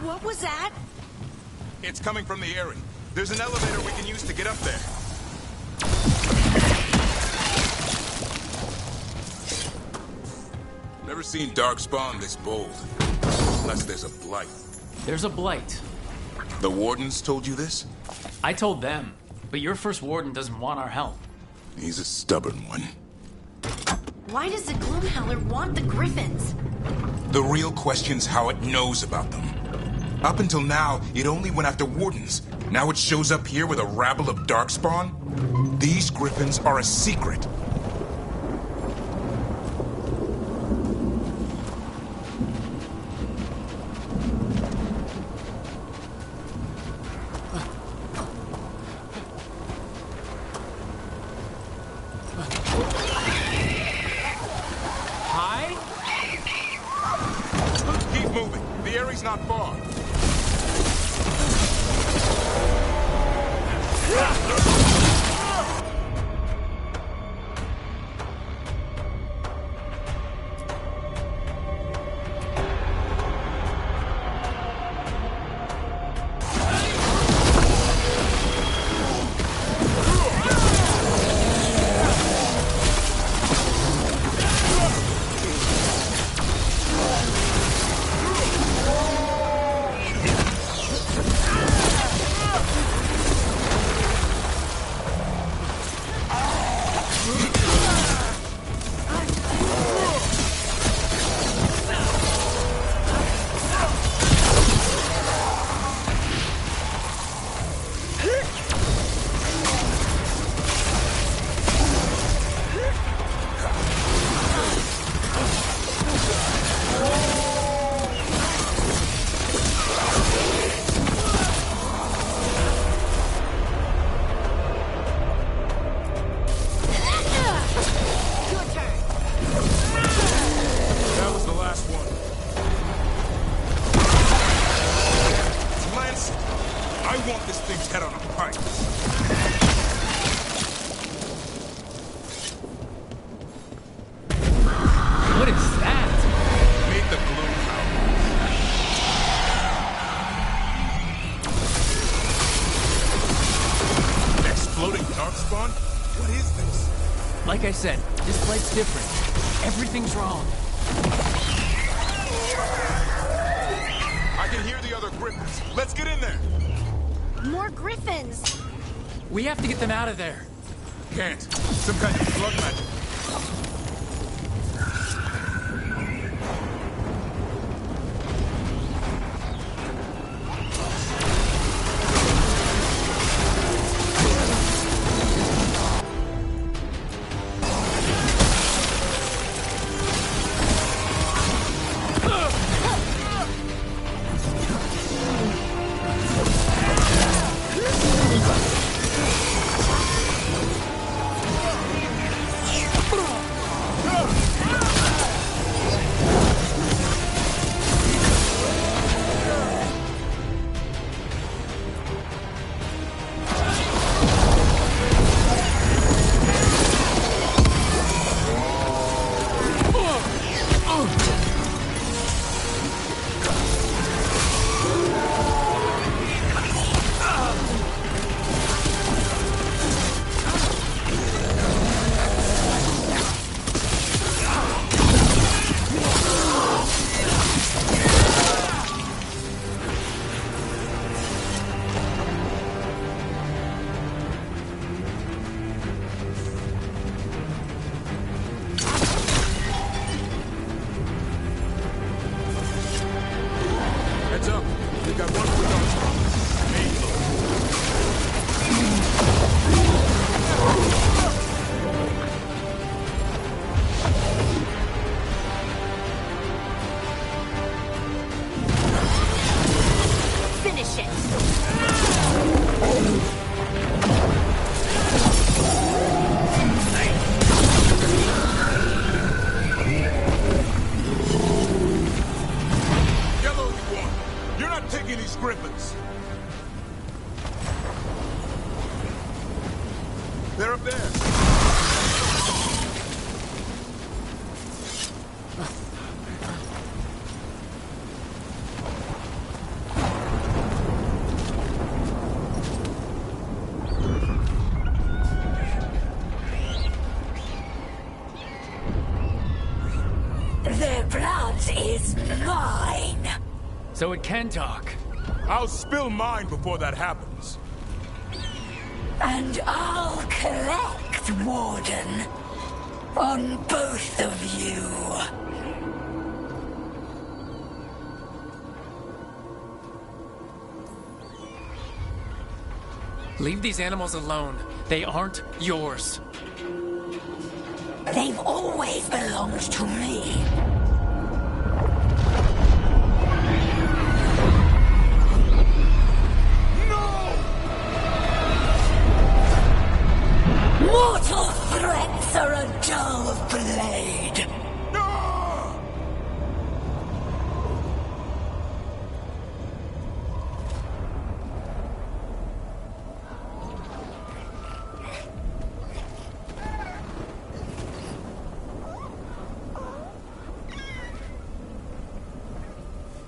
What was that? It's coming from the Eyrie. There's an elevator we can use to get up there. Never seen Darkspawn this bold. Unless there's a blight. There's a blight. The Wardens told you this? I told them, but your first Warden doesn't want our help. He's a stubborn one. Why does the Gloomhowler want the Griffins? The real question's how it knows about them. Up until now, it only went after Wardens. Now it shows up here with a rabble of Darkspawn? These Griffins are a secret. Not far. Like I said, this flight's different. Everything's wrong. I can hear the other Griffins. Let's get in there. More Griffins. We have to get them out of there. Can't. Some kind of blood magic. They're up there. is mine! So it can talk. I'll spill mine before that happens. And I'll collect, Warden. On both of you. Leave these animals alone. They aren't yours. They've always belonged to me. Mortal threats are a dull blade.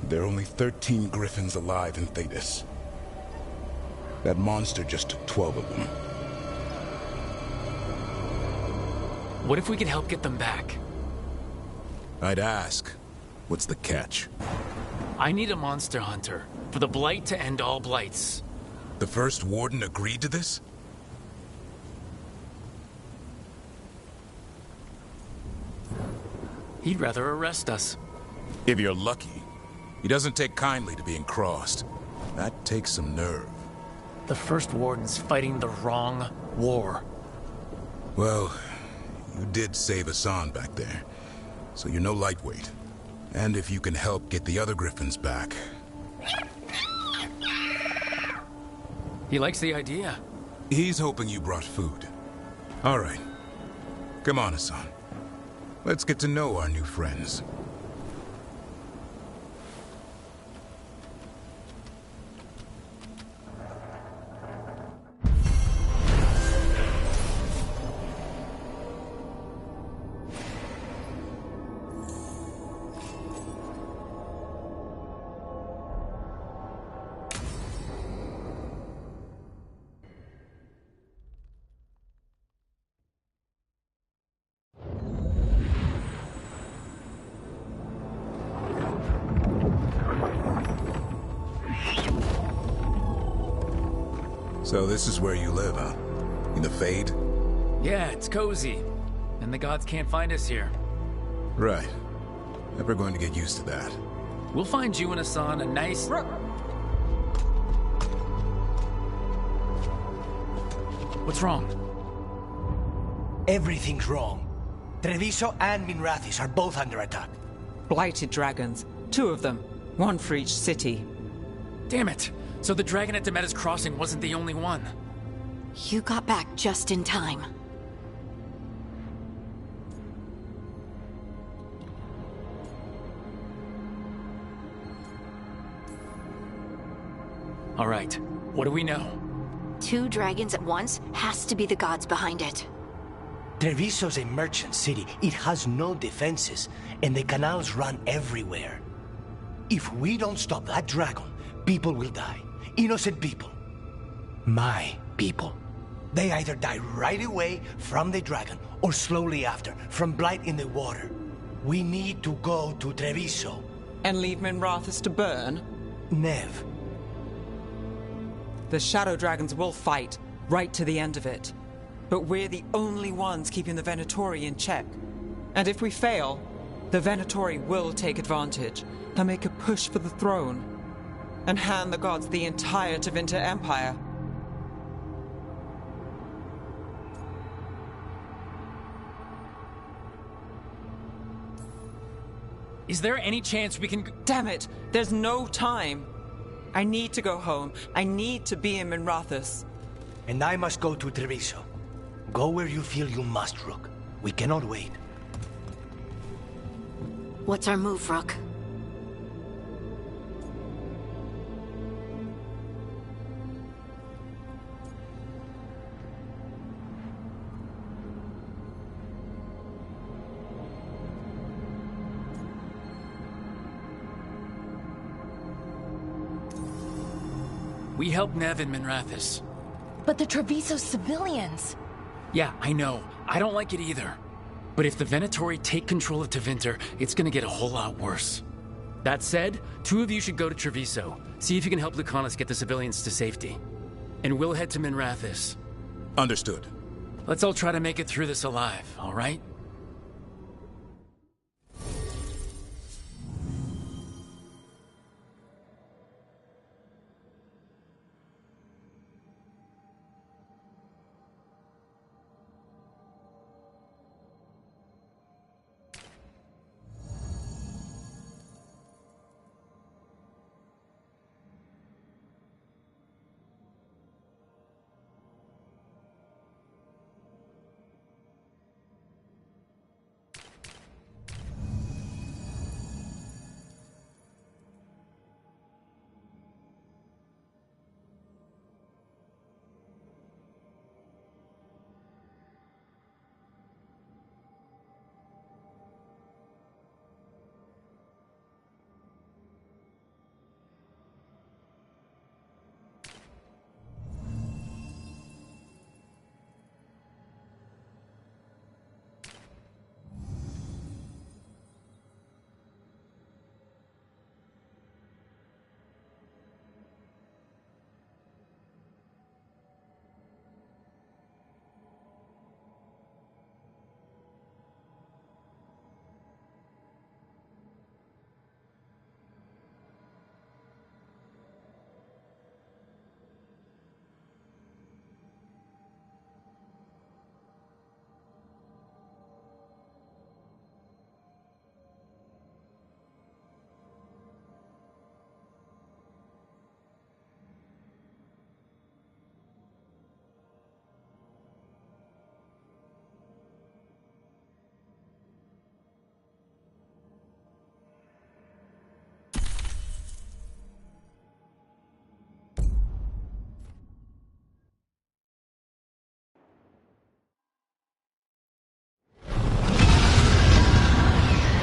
There are only 13 griffins alive in Thetis. That monster just took 12 of them. What if we could help get them back? I'd ask, what's the catch? I need a monster hunter for the Blight to end all blights. The first warden agreed to this? He'd rather arrest us. If you're lucky. He doesn't take kindly to being crossed. That takes some nerve. The first warden's fighting the wrong war. Well, you did save Hassan back there, so you're no lightweight. And if you can help get the other griffins back... He likes the idea. He's hoping you brought food. All right. Come on, Hassan. Let's get to know our new friends. So this is where you live, huh? In the Fade? Yeah, it's cozy. And the gods can't find us here. Right. Never going to get used to that. We'll find you and Hassan a nice... What's wrong? Everything's wrong. Treviso and Minrathis are both under attack. Blighted dragons. 2 of them. 1 for each city. Damn it! So the dragon at Demeter's Crossing wasn't the only one. You got back just in time. All right, what do we know? 2 dragons at once has to be the gods behind it. Treviso's a merchant city. It has no defenses, and the canals run everywhere. If we don't stop that dragon, people will die. Innocent people. My people. They either die right away from the dragon, or slowly after, from blight in the water. We need to go to Treviso. And leave Minrathis to burn? Nev. The Shadow Dragons will fight, right to the end of it. But we're the only ones keeping the Venatori in check. And if we fail, the Venatori will take advantage. They'll make a push for the throne. And hand the gods the entire Tevinter Empire. Is there any chance we can... Damn it! There's no time! I need to go home. I need to be in Minrathis. And I must go to Treviso. Go where you feel you must, Rook. We cannot wait. What's our move, Rook? We helped Nev in Minrathis. But the Treviso civilians... Yeah, I know. I don't like it either. But if the Venatori take control of Tevinter, it's gonna get a whole lot worse. That said, 2 of you should go to Treviso. See if you can help Lucanus get the civilians to safety. And we'll head to Minrathous. Understood. Let's all try to make it through this alive, all right?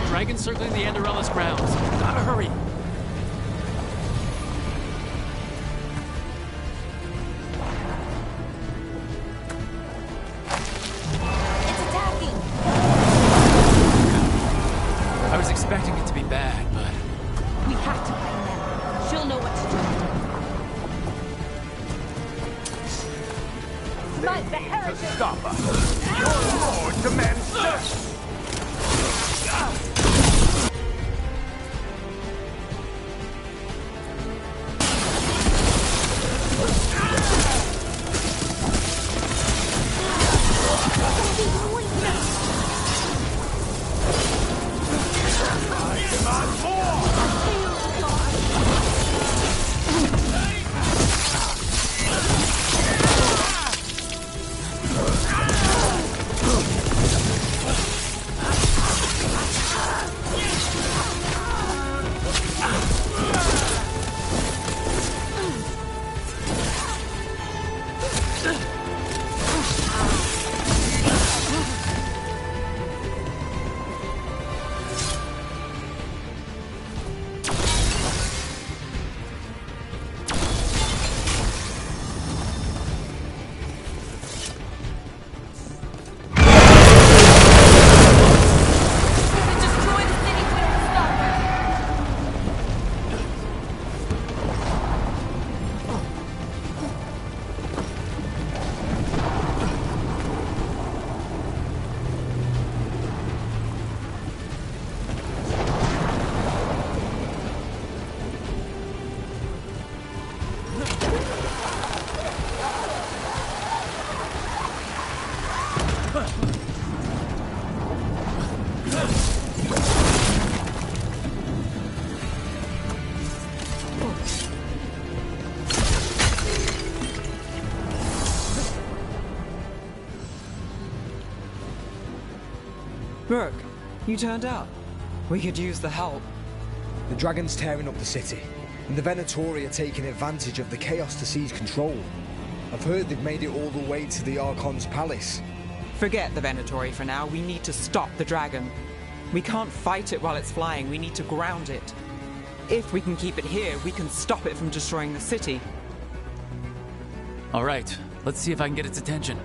Dragons circling the Andorellus grounds. Gotta hurry. It's attacking! I was expecting it to be bad, but... We have to find them. She'll know what to do. Smite the heretic! Stop us! Your lord demands justice! Rook, you turned up. We could use the help. The dragon's tearing up the city, and the Venatori are taking advantage of the chaos to seize control. I've heard they've made it all the way to the Archon's palace. Forget the Venatori for now. We need to stop the dragon. We can't fight it while it's flying. We need to ground it. If we can keep it here, we can stop it from destroying the city. All right, let's see if I can get its attention.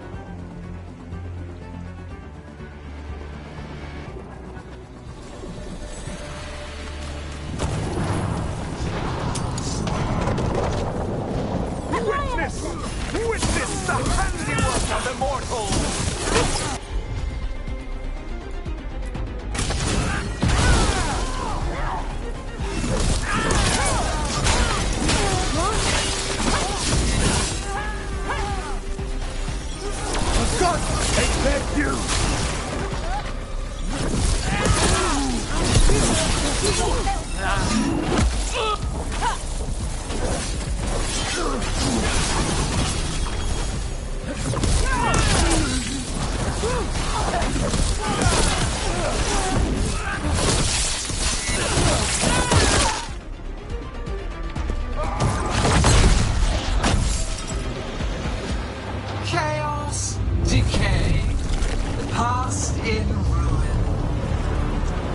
God! Take that, you! Chaos, decay, the past in ruin,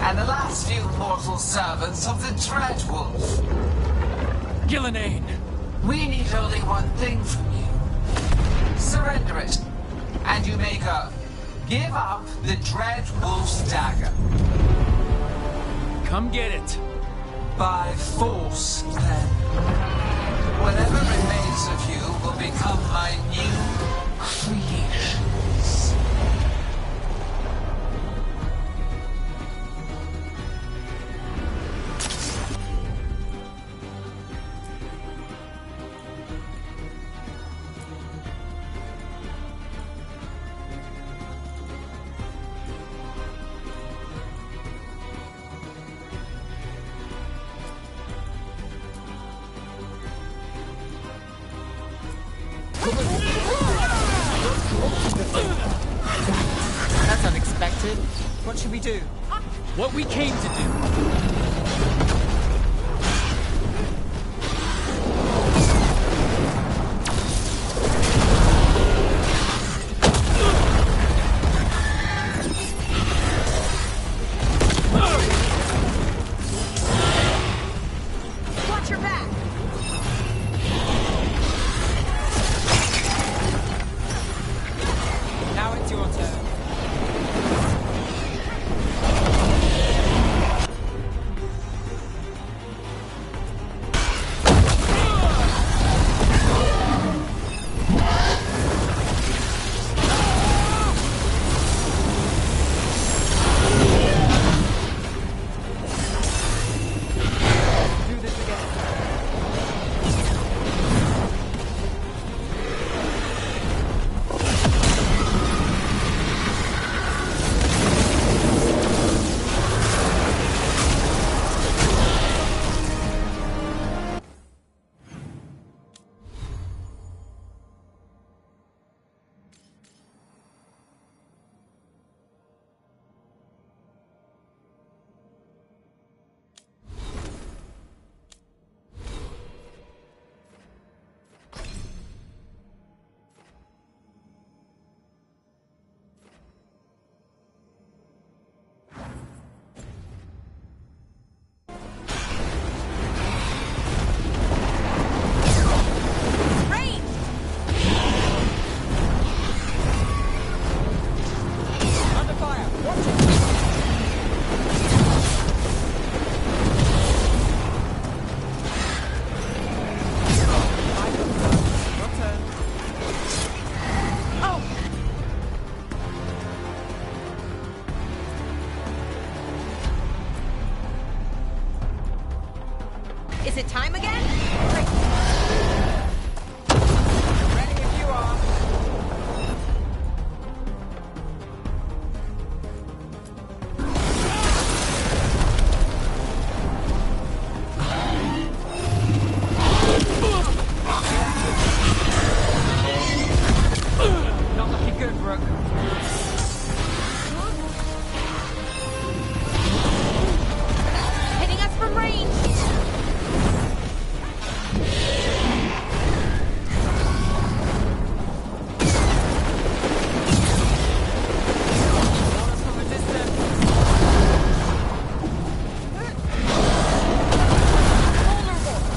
and the last few mortal servants of the Dreadwolf. Gillenane! We need only one thing from you. Surrender it, and you may go. Give up the Dreadwolf's dagger. Come get it. By force, then. Whatever remains of you will become my new creations. That's unexpected. What should we do? What we came to do. Watch your back! Now it's your turn. Is it time again? Ready if you are. Not looking good, Brooke. Hitting us from range!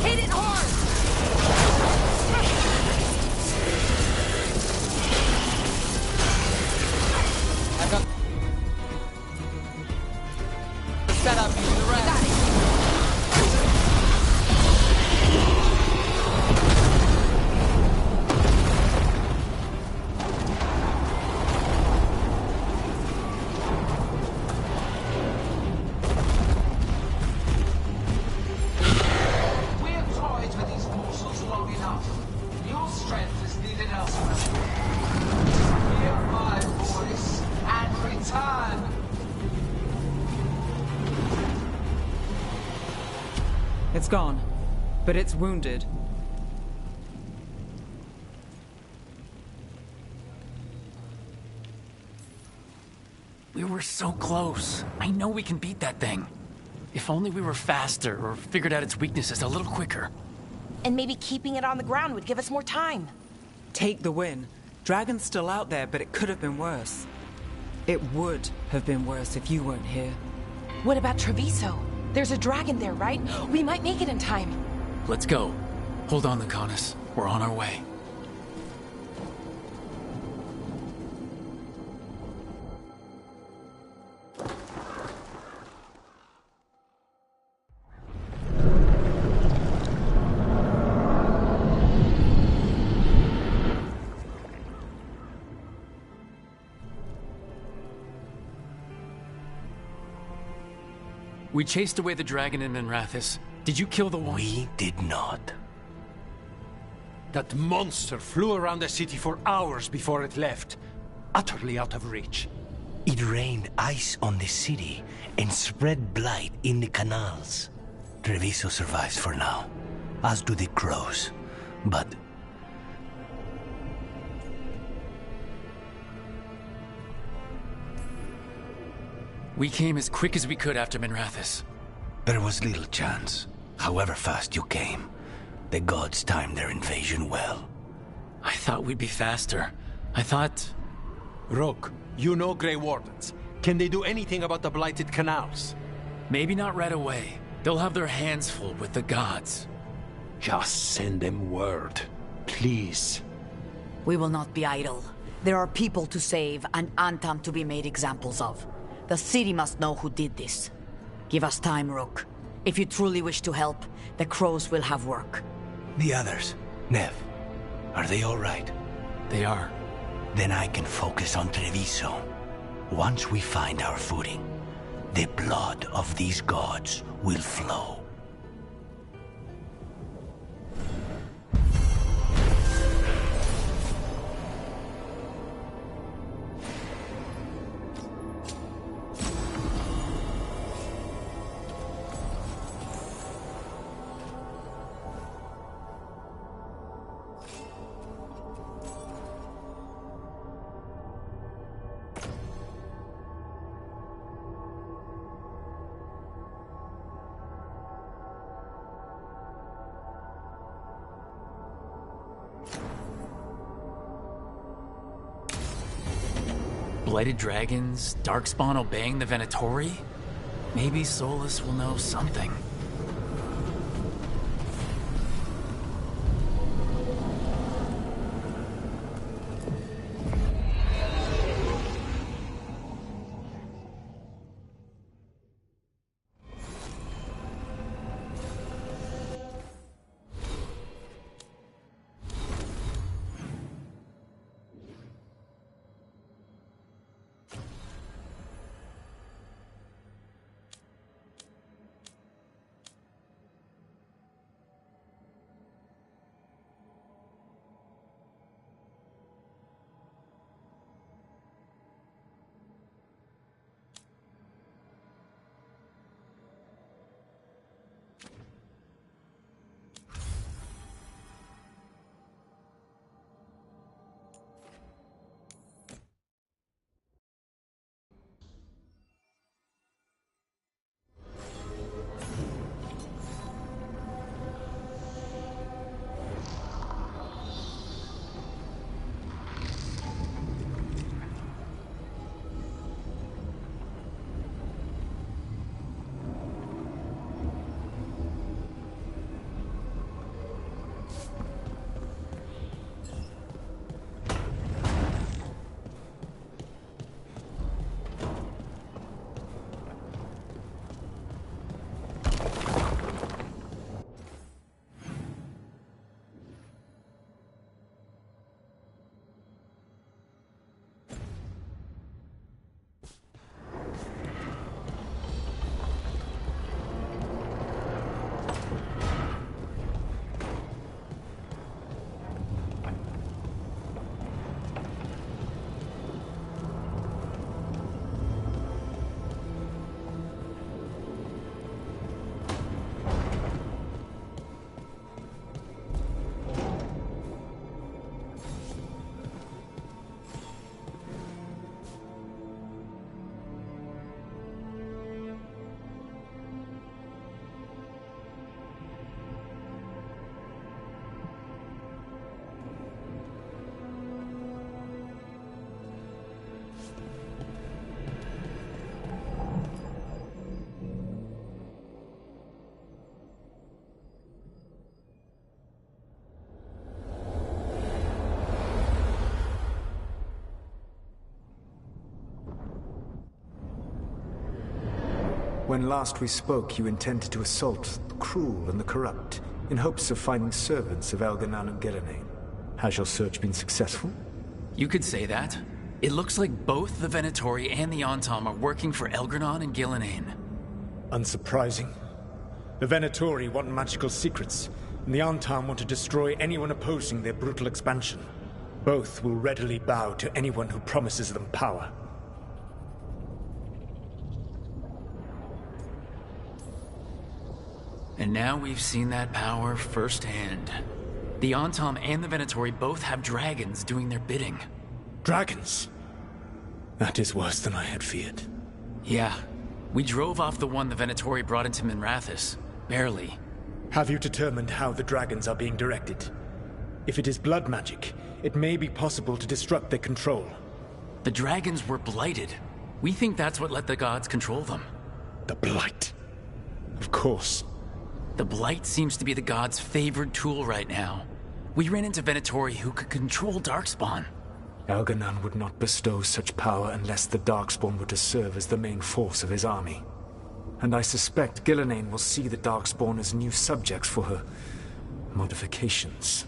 Hit it hard! It's gone, but it's wounded. We were so close. I know we can beat that thing. If only we were faster or figured out its weaknesses a little quicker. And maybe keeping it on the ground would give us more time. Take the win. Dragon's still out there, but it could have been worse. It would have been worse if you weren't here. What about Treviso? There's a dragon there, right? We might make it in time. Let's go. Hold on, Lucanus. We're on our way. We chased away the dragon in Minrathous. Did you kill the one? We did not. That monster flew around the city for hours before it left, utterly out of reach. It rained ice on the city and spread blight in the canals. Treviso survives for now, as do the crows. But we came as quick as we could after Minrathous. there was little chance. However fast you came, the gods timed their invasion well. I thought we'd be faster. I thought... Rook, you know Grey Wardens. Can they do anything about the blighted canals? Maybe not right away. They'll have their hands full with the gods. Just send them word, please. We will not be idle. There are people to save and Antam to be made examples of. The city must know who did this. Give us time, Rook. If you truly wish to help, the crows will have work. The others, Nev, are they all right? They are. Then I can focus on Treviso. Once we find our footing, the blood of these gods will flow. Blighted dragons, Darkspawn obeying the Venatori? Maybe Solus will know something. When last we spoke, you intended to assault the cruel and the corrupt, in hopes of finding servants of Elganan and Gillenane. Has your search been successful? You could say that. It looks like both the Venatori and the Antam are working for Elgranon and Gillenane. Unsurprising. The Venatori want magical secrets, and the Antam want to destroy anyone opposing their brutal expansion. Both will readily bow to anyone who promises them power. And now we've seen that power firsthand. The Antam and the Venatori both have dragons doing their bidding. Dragons? That is worse than I had feared. Yeah. We drove off the one the Venatori brought into Minrathous. Barely. Have you determined how the dragons are being directed? If it is blood magic, it may be possible to disrupt their control. The dragons were blighted. We think that's what let the gods control them. The Blight. Of course. The Blight seems to be the gods' favored tool right now. We ran into Venatori who could control Darkspawn. Elganan would not bestow such power unless the Darkspawn were to serve as the main force of his army. And I suspect Gillenane will see the Darkspawn as new subjects for her modifications.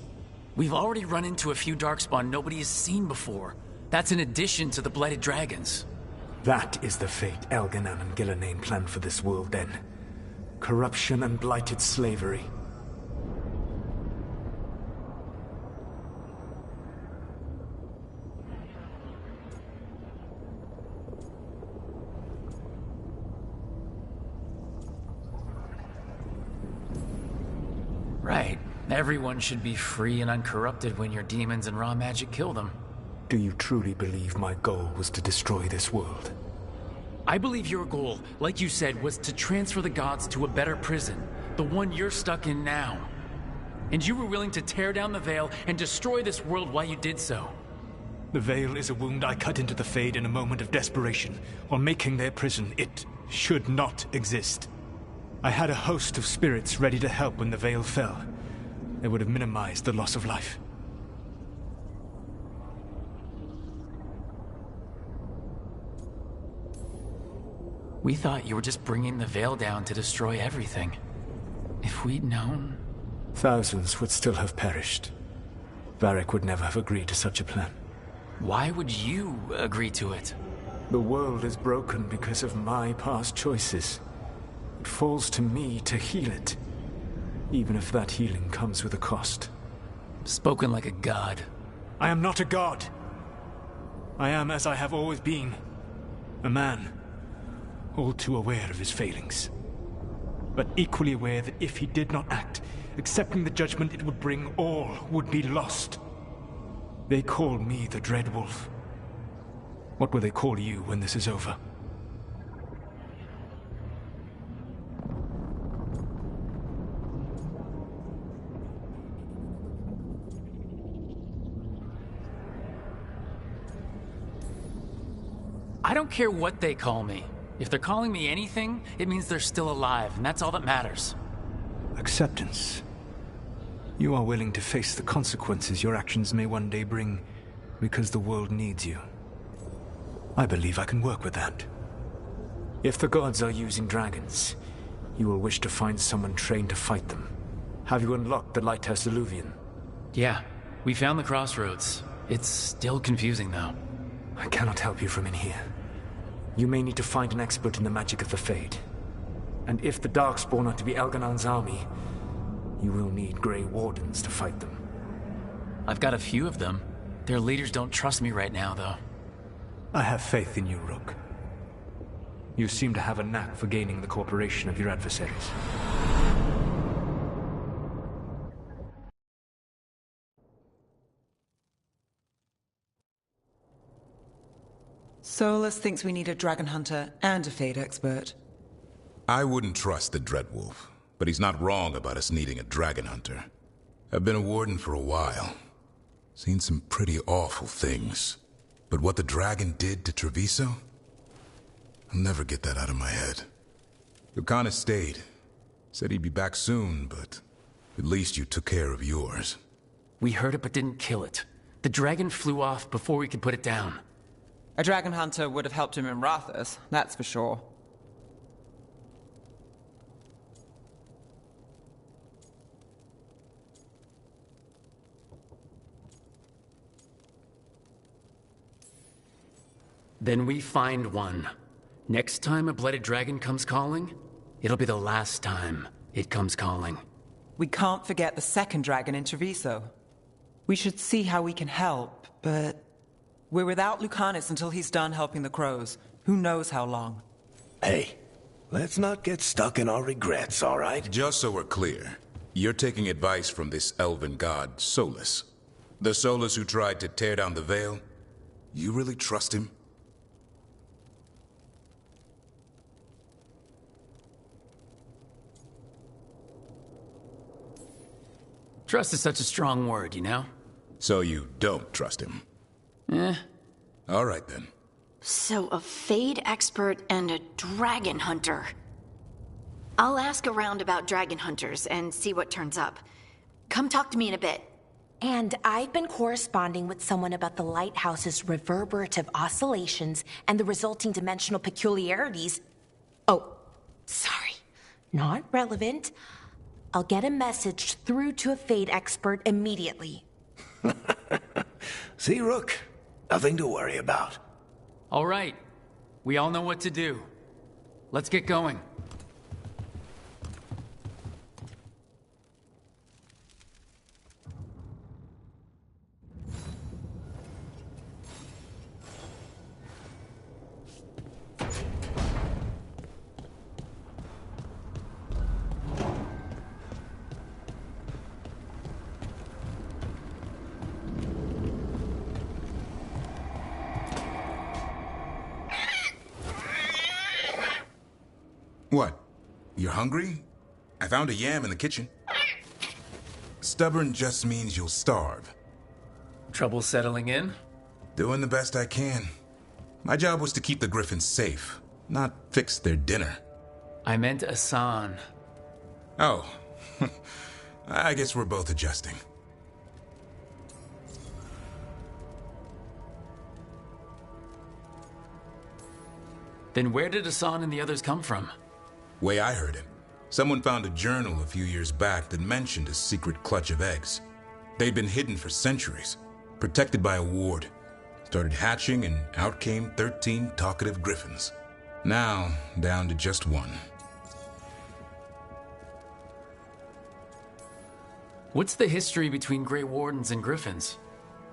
We've already run into a few Darkspawn nobody has seen before. That's in addition to the Blighted Dragons. That is the fate Elganan and Gillenane planned for this world then. Corruption and blighted slavery. Right. Everyone should be free and uncorrupted when your demons and raw magic kill them. Do you truly believe my goal was to destroy this world? I believe your goal, like you said, was to transfer the gods to a better prison. The one you're stuck in now. And you were willing to tear down the veil and destroy this world while you did so. The veil is a wound I cut into the Fade in a moment of desperation, while making their prison. It should not exist. I had a host of spirits ready to help when the veil fell. They would have minimized the loss of life. We thought you were just bringing the veil down to destroy everything. If we'd known... Thousands would still have perished. Varric would never have agreed to such a plan. Why would you agree to it? The world is broken because of my past choices. It falls to me to heal it, even if that healing comes with a cost. Spoken like a god. I am not a god. I am as I have always been. A man. All too aware of his failings. But equally aware that if he did not act, accepting the judgment it would bring, all would be lost. They call me the Dread Wolf. What will they call you when this is over? I don't care what they call me. If they're calling me anything, it means they're still alive, and that's all that matters. Acceptance. You are willing to face the consequences your actions may one day bring, because the world needs you. I believe I can work with that. If the gods are using dragons, you will wish to find someone trained to fight them. Have you unlocked the Lighthouse Illuvian? Yeah, we found the crossroads. It's still confusing, though. I cannot help you from in here. You may need to find an expert in the magic of the Fade. And if the Darkspawn are to be Elganan's army, you will need Grey Wardens to fight them. I've got a few of them. Their leaders don't trust me right now, though. I have faith in you, Rook. You seem to have a knack for gaining the cooperation of your adversaries. Solus thinks we need a dragon hunter and a Fade expert. I wouldn't trust the Dreadwolf, but he's not wrong about us needing a dragon hunter. I've been a warden for a while. Seen some pretty awful things. But what the dragon did to Treviso? I'll never get that out of my head. Lucanus stayed. Said he'd be back soon, but at least you took care of yours. We heard it but didn't kill it. The dragon flew off before we could put it down. A dragon hunter would have helped him in Rathus, that's for sure. Then we find one. Next time a blooded dragon comes calling, it'll be the last time it comes calling. We can't forget the second dragon in Treviso. We should see how we can help, but we're without Lucanus until he's done helping the crows. Who knows how long? Hey, let's not get stuck in our regrets, all right? Just so we're clear, you're taking advice from this elven god, Solus. The Solus who tried to tear down the veil? You really trust him? Trust is such a strong word, you know? So you don't trust him? All right then. So a Fade expert and a dragon hunter. I'll ask around about dragon hunters and see what turns up. Come talk to me in a bit. And I've been corresponding with someone about the lighthouse's reverberative oscillations and the resulting dimensional peculiarities. Oh, sorry. Not relevant. I'll get a message through to a Fade expert immediately. See, Rook? Nothing to worry about. All right. We all know what to do. Let's get going. What? You're hungry? I found a yam in the kitchen. Stubborn just means you'll starve. Trouble settling in? Doing the best I can. My job was to keep the Griffins safe, not fix their dinner. I meant Asan. Oh. I guess we're both adjusting. Then where did Asan and the others come from? Way I heard it, someone found a journal a few years back that mentioned a secret clutch of eggs. They'd been hidden for centuries, protected by a ward. Started hatching and out came 13 talkative griffins. Now, down to just one. What's the history between Grey Wardens and Griffins?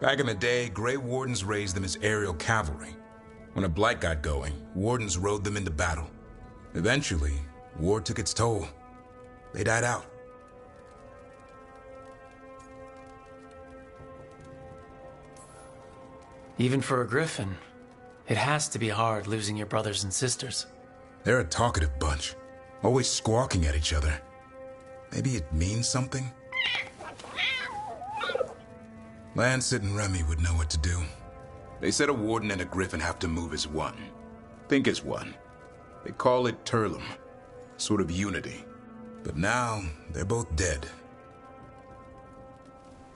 Back in the day, Grey Wardens raised them as aerial cavalry. When a blight got going, Wardens rode them into battle. Eventually, war took its toll. They died out. Even for a Griffin, it has to be hard losing your brothers and sisters. They're a talkative bunch, always squawking at each other. Maybe it means something? Lancet and Remy would know what to do. They said a Warden and a Griffin have to move as one. Think as one. They call it Turlum, sort of unity. But now, they're both dead.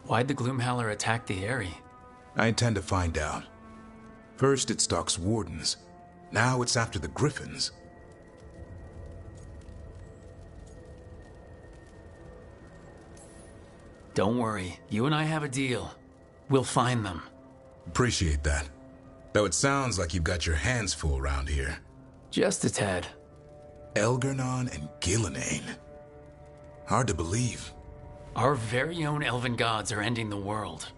Why'd the Gloomhowler attack the Eyrie? I intend to find out. First it stalks Wardens. Now it's after the Griffins. Don't worry, you and I have a deal. We'll find them. Appreciate that. Though it sounds like you've got your hands full around here. Just a tad. Elgernon and Gillenane. Hard to believe. Our very own elven gods are ending the world.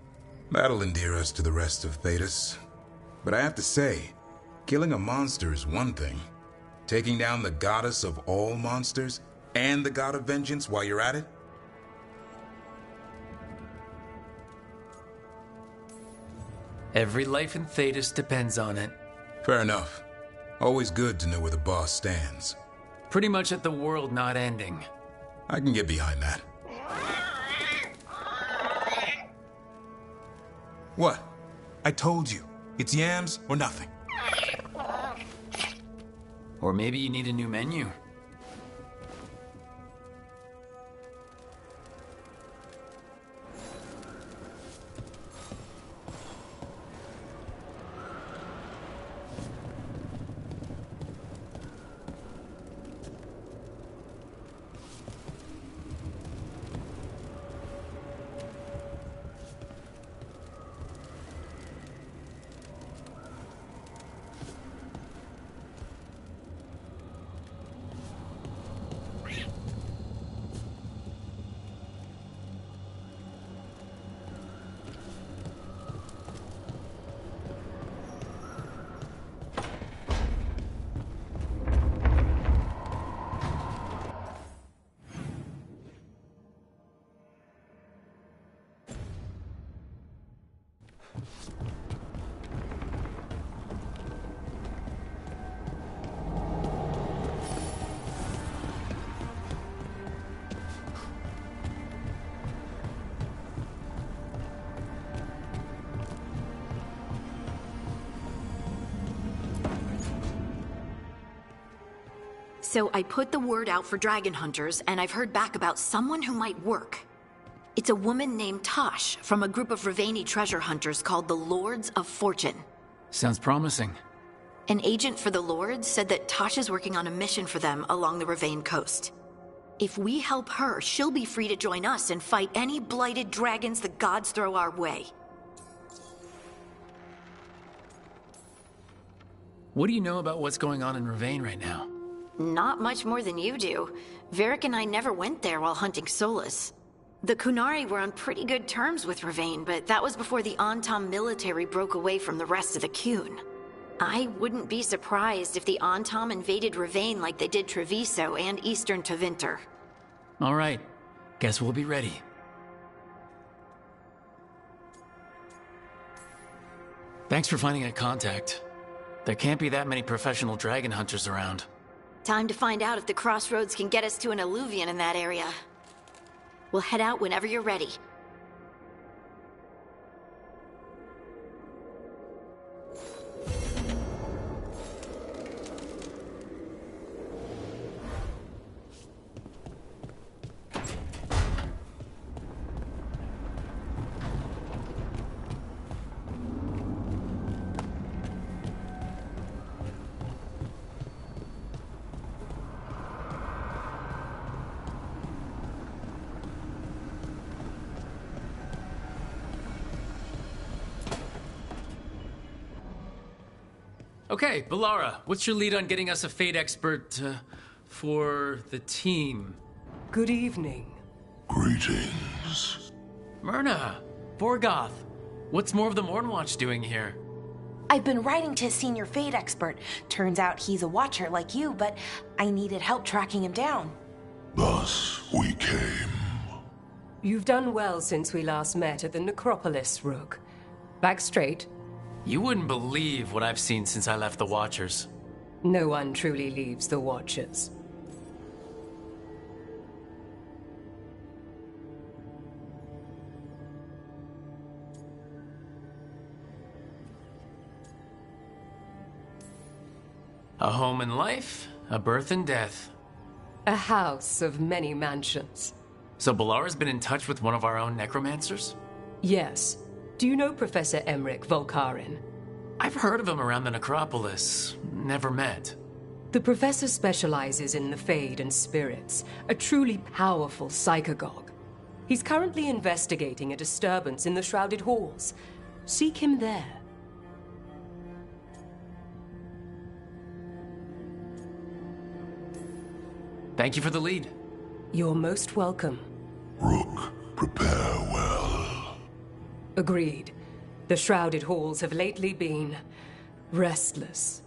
That'll endear us to the rest of Thedas. But I have to say, killing a monster is one thing. Taking down the goddess of all monsters and the god of vengeance while you're at it? Every life in Thedas depends on it. Fair enough. Always good to know where the boss stands. Pretty much at the world not ending. I can get behind that. What? I told you. It's yams or nothing. Or maybe you need a new menu. So I put the word out for dragon hunters, and I've heard back about someone who might work. It's a woman named Tosh from a group of Rivaini treasure hunters called the Lords of Fortune. Sounds promising. An agent for the Lords said that Tosh is working on a mission for them along the Rivain coast. If we help her, she'll be free to join us and fight any blighted dragons the gods throw our way. What do you know about what's going on in Rivain right now? Not much more than you do. Varric and I never went there while hunting Solus. The Qunari were on pretty good terms with Rivain, but that was before the Antam military broke away from the rest of the Qun. I wouldn't be surprised if the Antam invaded Rivain like they did Treviso and Eastern Tevinter. All right. Guess we'll be ready. Thanks for finding a contact. There can't be that many professional dragon hunters around. Time to find out if the crossroads can get us to an Eluvian in that area. We'll head out whenever you're ready. Okay, Balara, what's your lead on getting us a Fate expert for the team? Good evening. Greetings. Myrna, Vorgoth, what's more of the Mornwatch doing here? I've been writing to a senior Fate expert. Turns out he's a watcher like you, but I needed help tracking him down. Thus we came. You've done well since we last met at the Necropolis, Rook. Back straight. You wouldn't believe what I've seen since I left the Watchers. No one truly leaves the Watchers. A home and life, a birth and death. A house of many mansions. So Balara's been in touch with one of our own necromancers? Yes. Do you know Professor Emmerich Volkarin? I've heard of him around the Necropolis. Never met. The professor specializes in the Fade and spirits, a truly powerful psychagogue. He's currently investigating a disturbance in the Shrouded Halls. Seek him there. Thank you for the lead. You're most welcome. Rook, prepare well. Agreed. The Shrouded Halls have lately been restless.